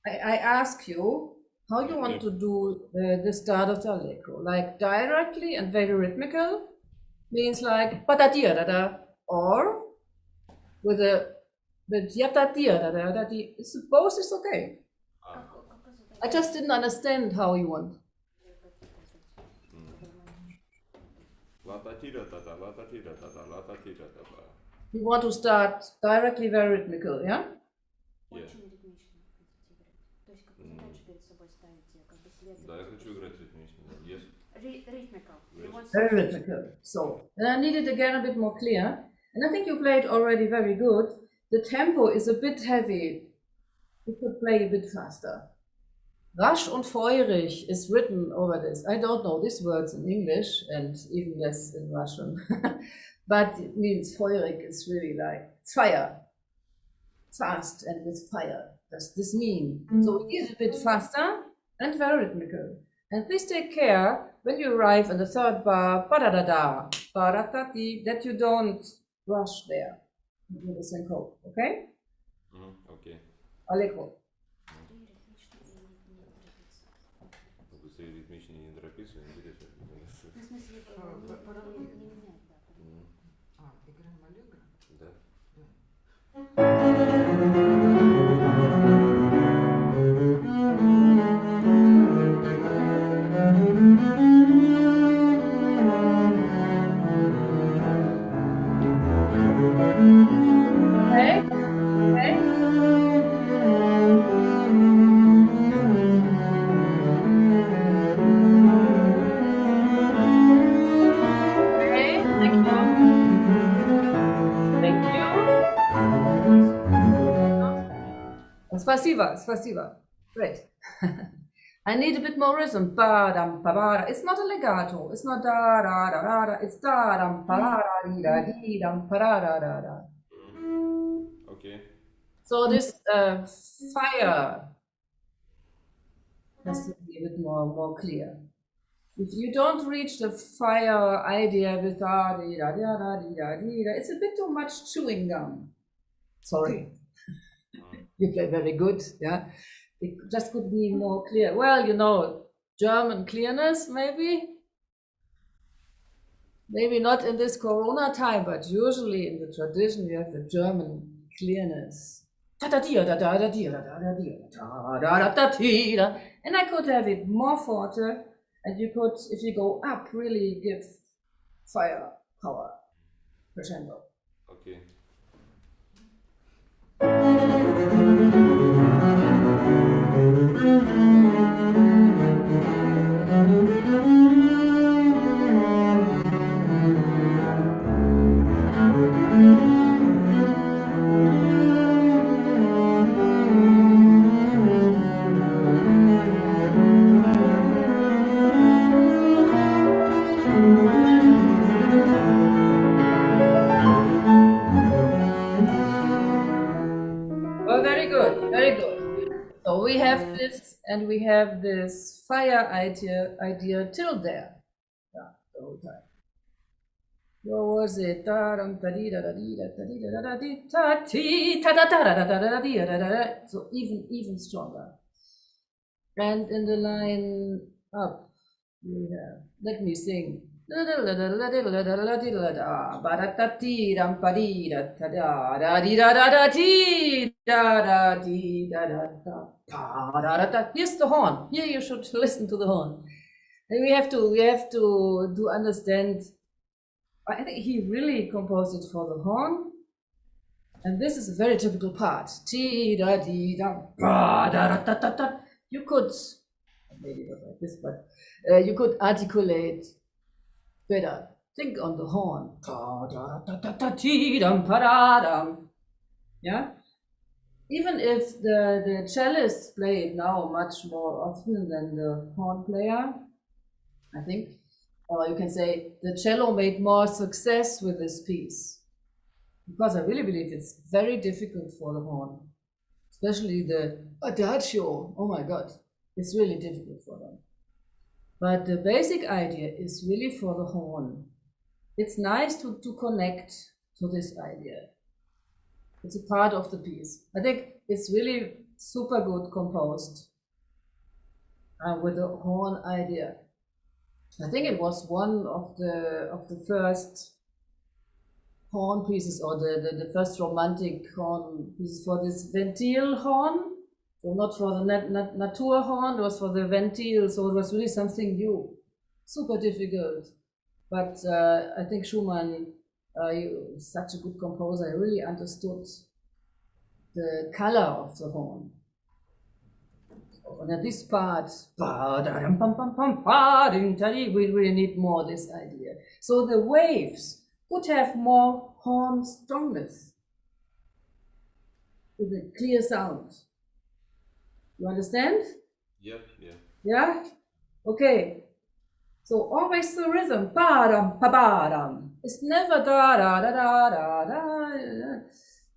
I ask you how you want to do the start of the Allegro, like directly and very rhythmical, means like da or with it's both is okay. I just didn't understand how you want. You want to start directly very rhythmical, yeah? Очень ритмично хотите играть. То есть как задачу перед собой ставите, как бы след за Да, я хочу играть ритмично. Yes. Rhythmical. You want Very something- rhythmical. So, and I need it again a bit more clear. And I think you played already very good. The tempo is a bit heavy. You could play a bit faster. Rasch und feurig is written over this. I don't know these words in English and even less in Russian. But it means feurig is really like fire. Fast and with fire. Does this mean? So it is a bit faster and very rhythmical. And please take care when you arrive in the third bar, ba-da-da-da, ba-da-da-dee, that you don't rush there. Do the same code, okay? Okay. Allegro. Быстрее, ритмично, не торопиться. Быстрее, ритмично, не торопиться, интересно. Ну, в смысле, Параллельно. не менять, да. Играем Аллегро? Да. Okay? Okay? Okay, thank you. Thank you. Spasiba. Great. I need a bit more rhythm. Ba-dum, ba-ba-da. It's not a legato. It's not da-da-da-da-da. It's da-dum, ba-da-da-dee-da-dee-dum, ba-da-da-da-da. Okay. So this fire has to be a bit more clear. If you don't reach the fire idea with da-dee-da-da-da-dee-da-dee-da, it's a bit too much chewing gum. Sorry. You play very good, yeah? It just could be more clear. Well, you know, German clearness, maybe? Maybe not in this Corona time, but usually in the tradition we have the German clearness. And I could have it more forte, and you could, if you go up, really give fire power, crescendo. Okay. Well, very good, very good. So we have this, and we have this fire idea till there. Yeah, the whole time. What was it? Da dum da dee da da dee da da dee da da dee ta tee ta da da da da da da dee da da da. So even stronger. And in the line up, we have, let me sing. Here's the horn. Here you should listen to the horn. And we have to understand. I think he really composed it for the horn. And this is a very typical part. You could, maybe not like this, but you could articulate better. Think on the horn. Yeah? Even if the cellists play it now much more often than the horn player, I think, or you can say the cello made more success with this piece. Because I really believe it's very difficult for the horn, especially the adagio. Oh my God, it's really difficult for them. But the basic idea is really for the horn. It's nice to connect to this idea. It's a part of the piece. I think it's really super good composed with the horn idea. I think it was one of the first horn pieces, or the first romantic horn pieces for this ventile horn. So not for the natur horn, it was for the ventile, so it was really something new. Super difficult. But I think Schumann, such a good composer, really understood the color of the horn. And at this part, we really need more this idea. So the waves could have more horn strongness with a clear sound. You understand? Yep, yeah. Yeah? Okay. So always the rhythm. Ba-dum, pa-ba-dum. It's never da-da-da-da-da-da.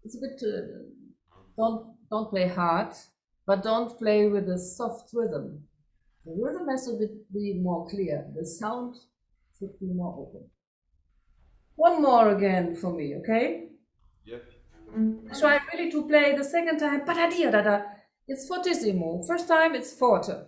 It's a bit, don't play hard, but don't play with a soft rhythm. The rhythm has to be more clear. The sound should be more open. One more again for me, okay? Yep. Try really to play the second time. Pa-da-dee-da-da. It's fortissimo. First time it's forte.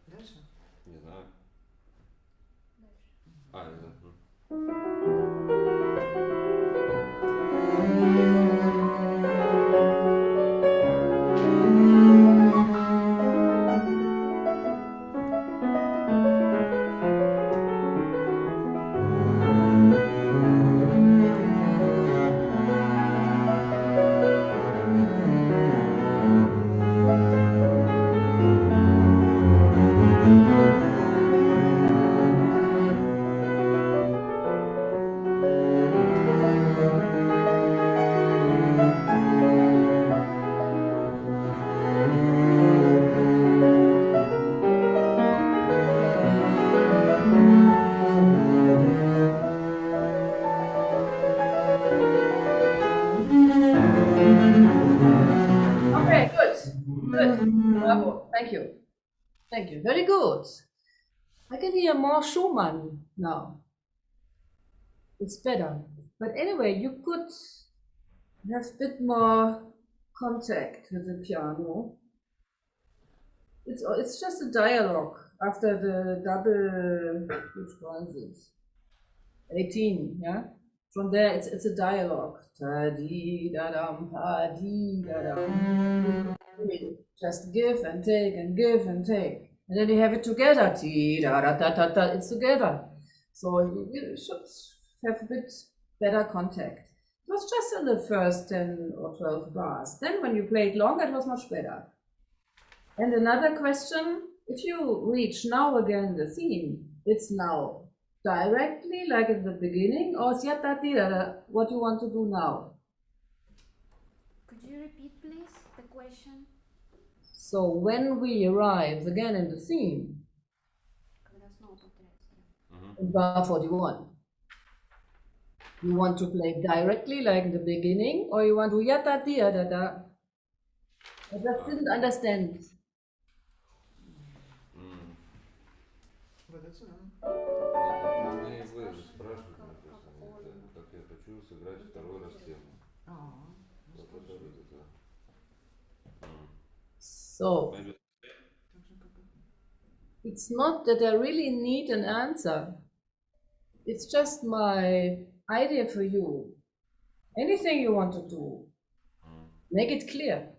Дальше? Не знаю. А, не знаю. Okay, good. Good. Bravo. Thank you. Thank you. Very good. I can hear more Schumann now. It's better. But anyway, you could have a bit more contact with the piano. It's just a dialogue after the double, which one is it? 18, yeah? From there, it's a dialogue. Ta-dee-da-dum, pa-dee-da-dum. Just give and take and give and take. And then you have it together. Tee-da-da-da-da-da. It's together. So you should have a bit better contact. It was just in the first 10 or 12 bars. Then when you played longer, it was much better. And another question, if you reach now again the theme, it's now directly like at the beginning, or what you want to do now? Could you repeat, please, the question? So when we arrive again in the theme, Когда снова повторяется. in bar 41, you want to play directly like in the beginning, or you want to yata. I just didn't understand. Вот это Нет, вы спрашиваете, как я хочу сыграть второй раз тему. So it's not that I really need an answer. It's just my idea for you. Anything you want to do, make it clear.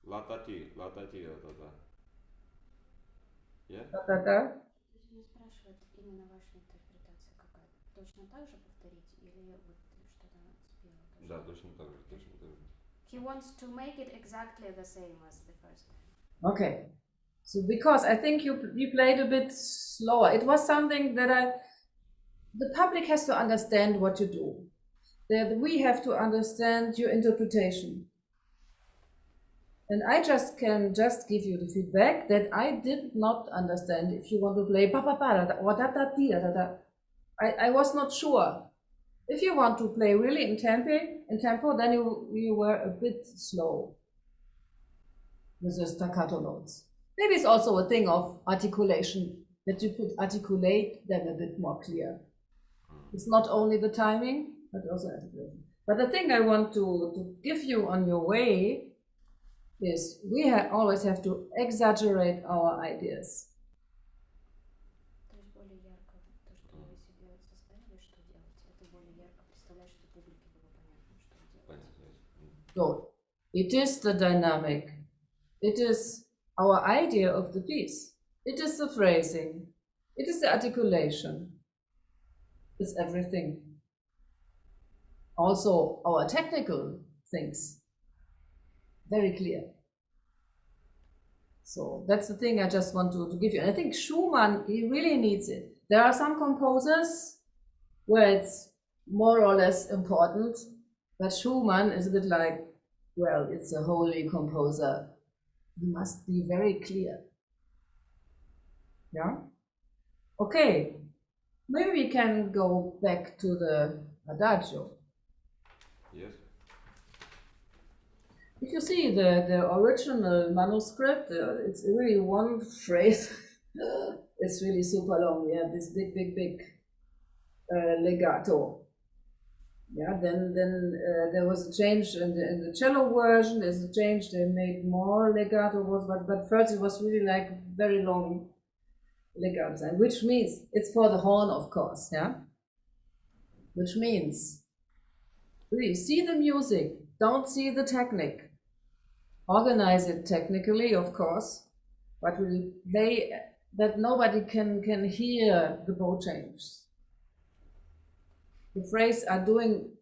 Латати, да. Yeah? Ta-ta-ta. Меня спрашивает именно ваша интерпретация какая? Точно так же повторить или вот что-то спела? Да, точно так же. He wants to make it exactly the same as the first time. Okay. So because I think you played a bit slower. It was something that the public has to understand what you do. That we have to understand your interpretation. And I can just give you the feedback that I did not understand if you want to play pa pa pa or da da da da. I was not sure. If you want to play really in tempo, then you were a bit slow with the staccato notes. Maybe it's also a thing of articulation, that you could articulate them a bit more clear. It's not only the timing, but also articulation. But the thing I want to give you on your way is we always have to exaggerate our ideas. То есть более ярко то, что вы себе составили, что делать, это более ярко представлять, что публике было понятно, что делать. So it is the dynamic. It is our idea of the piece. It is the phrasing. It is the articulation. It's everything. Also our technical things. Very clear. So that's the thing I just want to give you. And I think Schumann, he really needs it. There are some composers where it's more or less important, but Schumann is a bit like, well, it's a holy composer. He must be very clear. Yeah? Okay. Maybe we can go back to the Adagio. Yes? If you see the original manuscript, it's really one phrase. It's really super long. We have this big legato. Yeah. Then there was a change in the cello version. There's a change. They made more legato, but first it was really like very long legato, and which means it's for the horn, of course. Yeah. Which means really see the music, don't see the technique. Organize it technically, of course, but really that nobody can hear the bow changes. The phrase are doing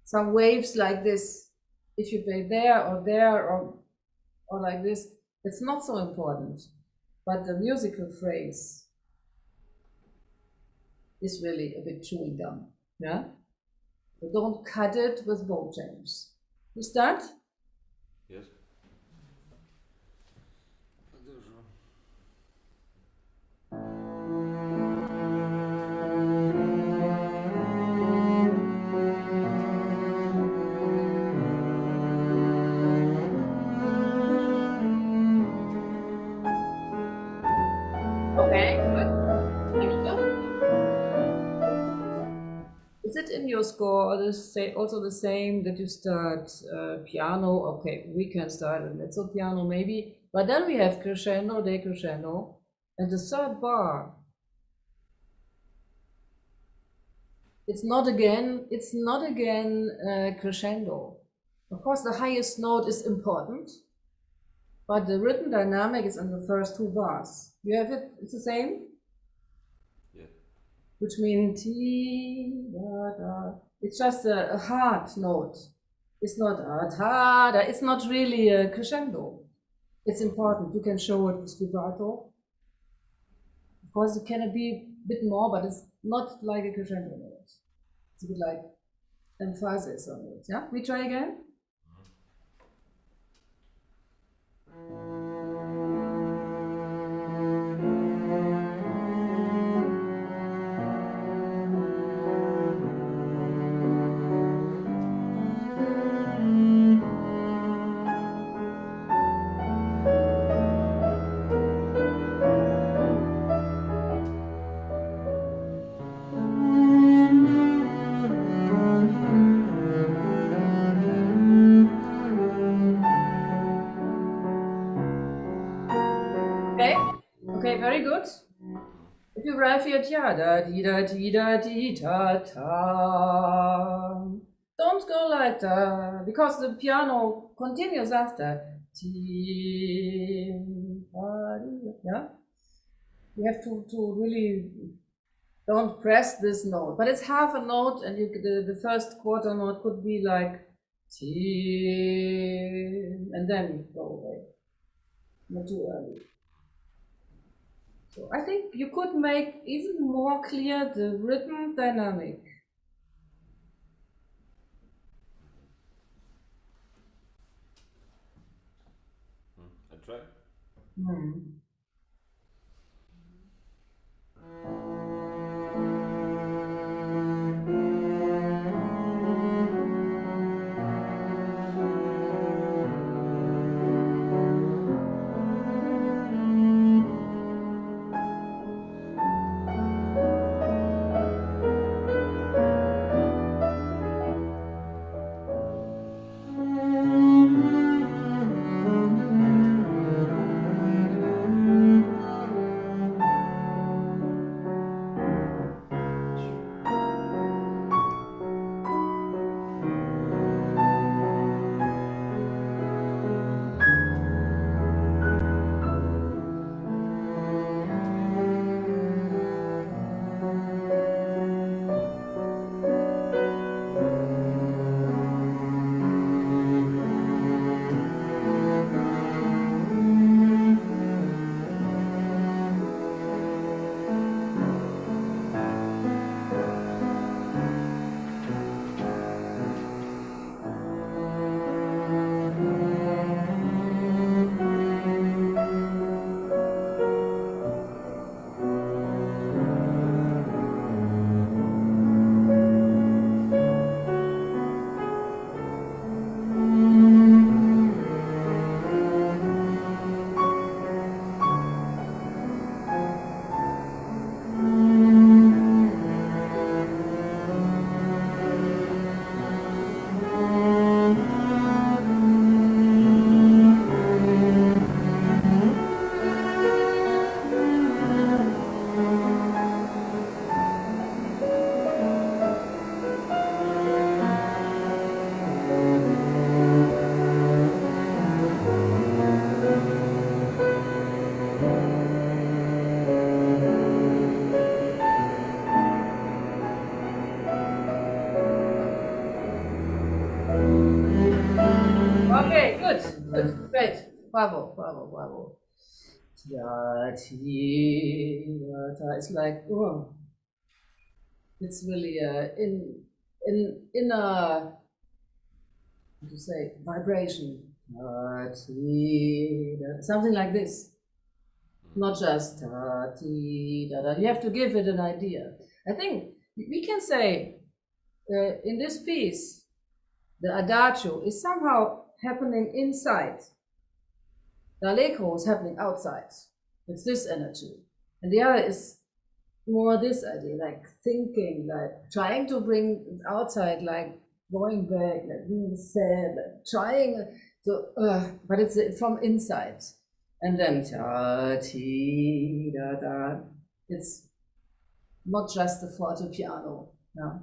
some waves like this. If you play there or like this, it's not so important. But the musical phrase is really a bit chewing gum. Yeah? So don't cut it with bow changes. You start? Yes? Okay, good. Thank you. Is it in your score also the same that you start piano? Okay, we can start a mezzo piano maybe, but then we have crescendo, decrescendo, and the third bar. It's not again crescendo. Of course, the highest note is important, but the written dynamic is in the first two bars. You have it, it's the same? Yeah. Which means T, da, da. It's just a hard note. It's not a ta, da. It's not really a crescendo. It's important. You can show it with vibrato. Of course, it can be a bit more, but it's not like a crescendo note. It's a bit like emphasis on it. Yeah, we try again. Okay, very good. If you arrive here, da di da di da di da ta. Don't go like that, because the piano continues after. Yeah? You have to really don't press this note, but it's half a note, and the first quarter note could be like and then you go away. Not too early. So I think you could make even more clear the rhythm dynamic. I try. Okay, good, great. Bravo. It's like, oh, it's really in a, how to say, vibration. Something like this. Not just you have to give it an idea. I think we can say in this piece, the adagio is somehow happening inside. The allegro is happening outside. It's this energy. And the other is more this idea, like thinking, like trying to bring it outside, like going back, like being sad, like trying to, but it's from inside. And then it's not just the forte piano. No.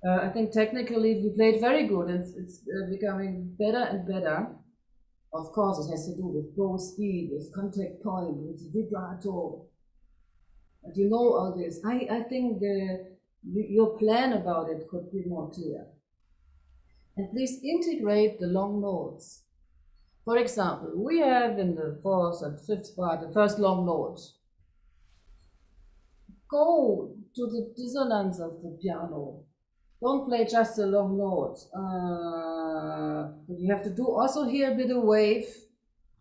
I think technically we played very good, and it's becoming better and better. Of course, it has to do with bow speed, with contact point, with vibrato. And you know all this. I think your plan about it could be more clear. And please integrate the long notes. For example, we have in the fourth and fifth bar the first long note. Go to the dissonance of the piano. Don't play just a long note. You have to do also here a bit of wave.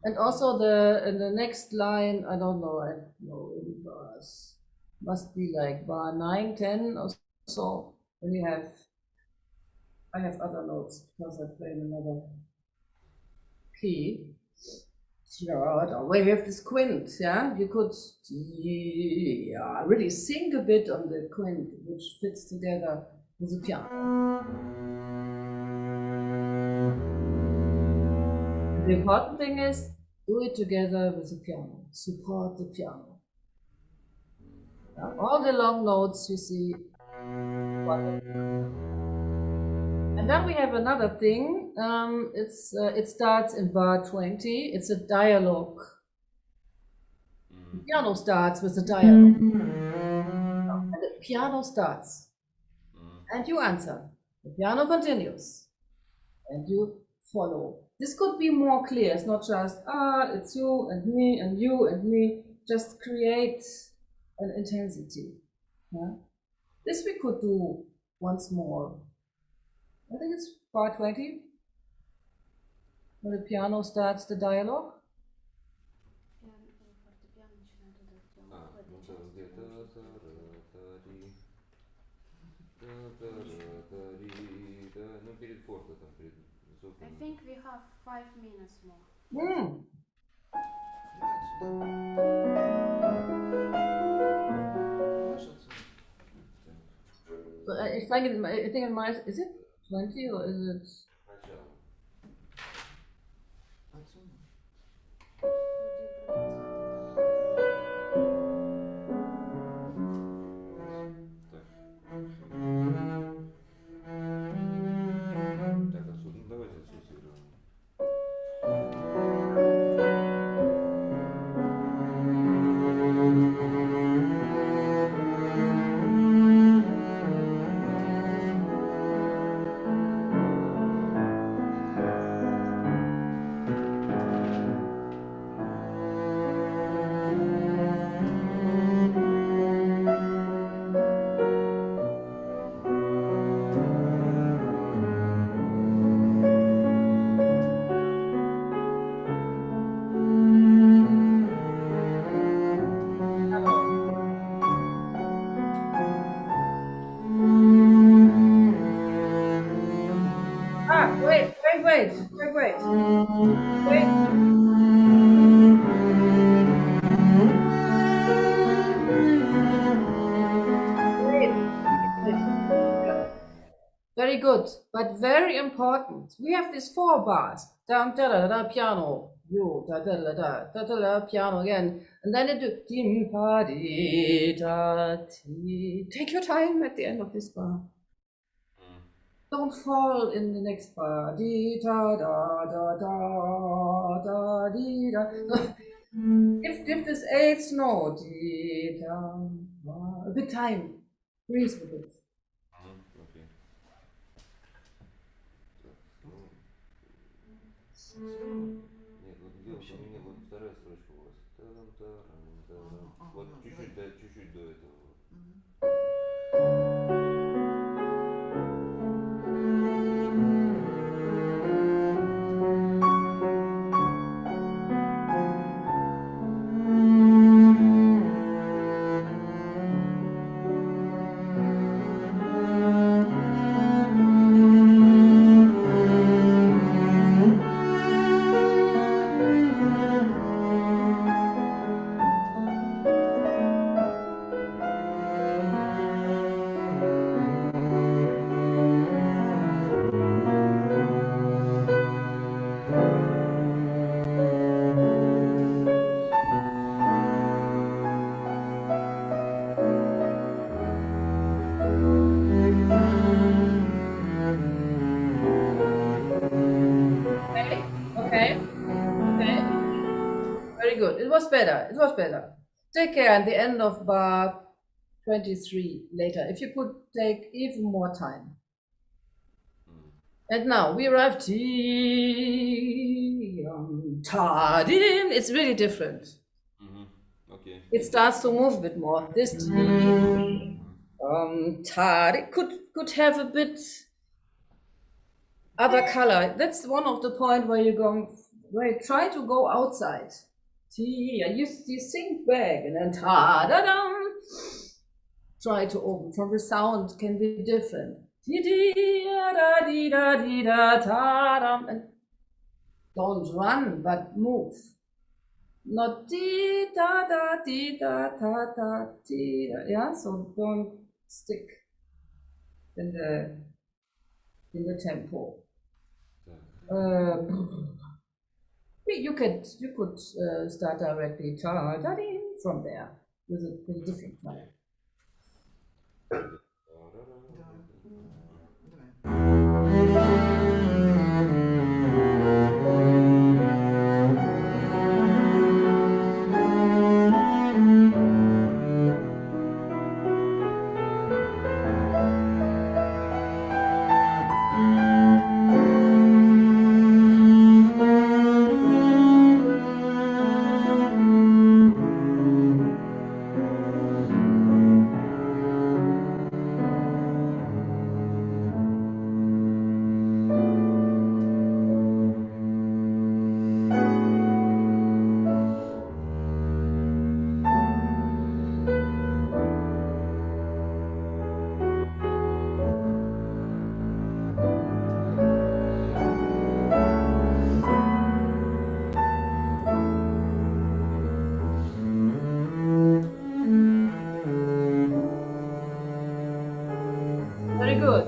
And also in the next line, I don't know, in bars, must be like bar 9, 10 or so. When you have, I have other notes because I play in another key. Yeah, where you have this quint, yeah, you could really sing a bit on the quint, which fits together with the piano. The important thing is do it together with the piano, support the piano. Yeah, all the long notes you see. And then we have another thing. It starts in bar 20. It's a dialogue. The piano starts with a dialogue. And the piano starts. And you answer. The piano continues. And you follow. This could be more clear. It's not just, it's you and me and you and me. Just create an intensity. Yeah? This we could do once more. I think it's bar 20. When the piano starts the dialogue. Фортепиано начинает вот этот диалог в этой Ну части. да, где-то ну перед форте там, перед I высоким. think we have 5 minutes more. So I think in my, is it 20 or is it? Начало. Так, отсюда, ну давайте отсюда сыграем. Wait. Very good, but very important. We have these 4 bars. Dum da da da piano. You da da da da da da da piano again. And then it do dim pa di da ti. Take your time at the end of this bar. Don't fall in the next bar. Di da da da da da di da. Give this 8th note. Di da. A bit time. Breathe with it. Окей. Нет, вот где вот у меня вот вторая строчка у вас. Вот чуть-чуть до этого. It was better. Take care at the end of bar 23 later. If you could take even more time. And now we arrive ta dim. It's really different. Okay. It starts to move a bit more. This ta it could have a bit other color. That's one of the point where you're going. Where you try to go outside. You sink back and then ta da dum. Try to open. From the sound can be different. And don't run, but move. Not dee da da dee da da da dee da. Yeah, so don't stick in the tempo. You could start directly ta da dee from there with a different time. Very good.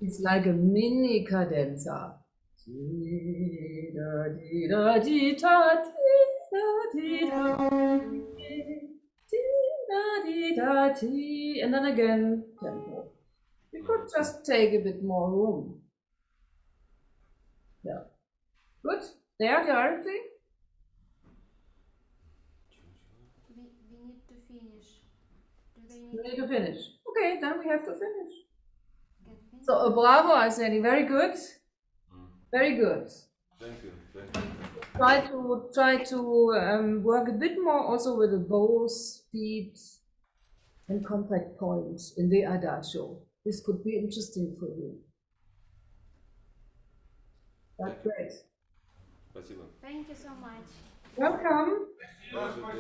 It's like a mini cadenza. And then again, tempo. You could just take a bit more room. Yeah. Good. There, directly. We need to finish. Do they We need need to finish. Okay, then we have to finish. get finished? So, bravo, Arseni. Very good. Very good. Thank you. Try to work a bit more also with the bow speed and compact points in the adagio. This could be interesting for you. That's great. Спасибо. Thank you so much. Welcome. Спасибо.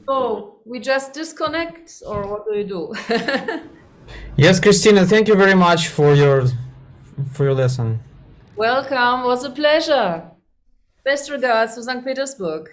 So we just disconnect, or what do you do? Yes, Christina, thank you very much for your lesson. Welcome. Was a pleasure. Best regards to St. Petersburg.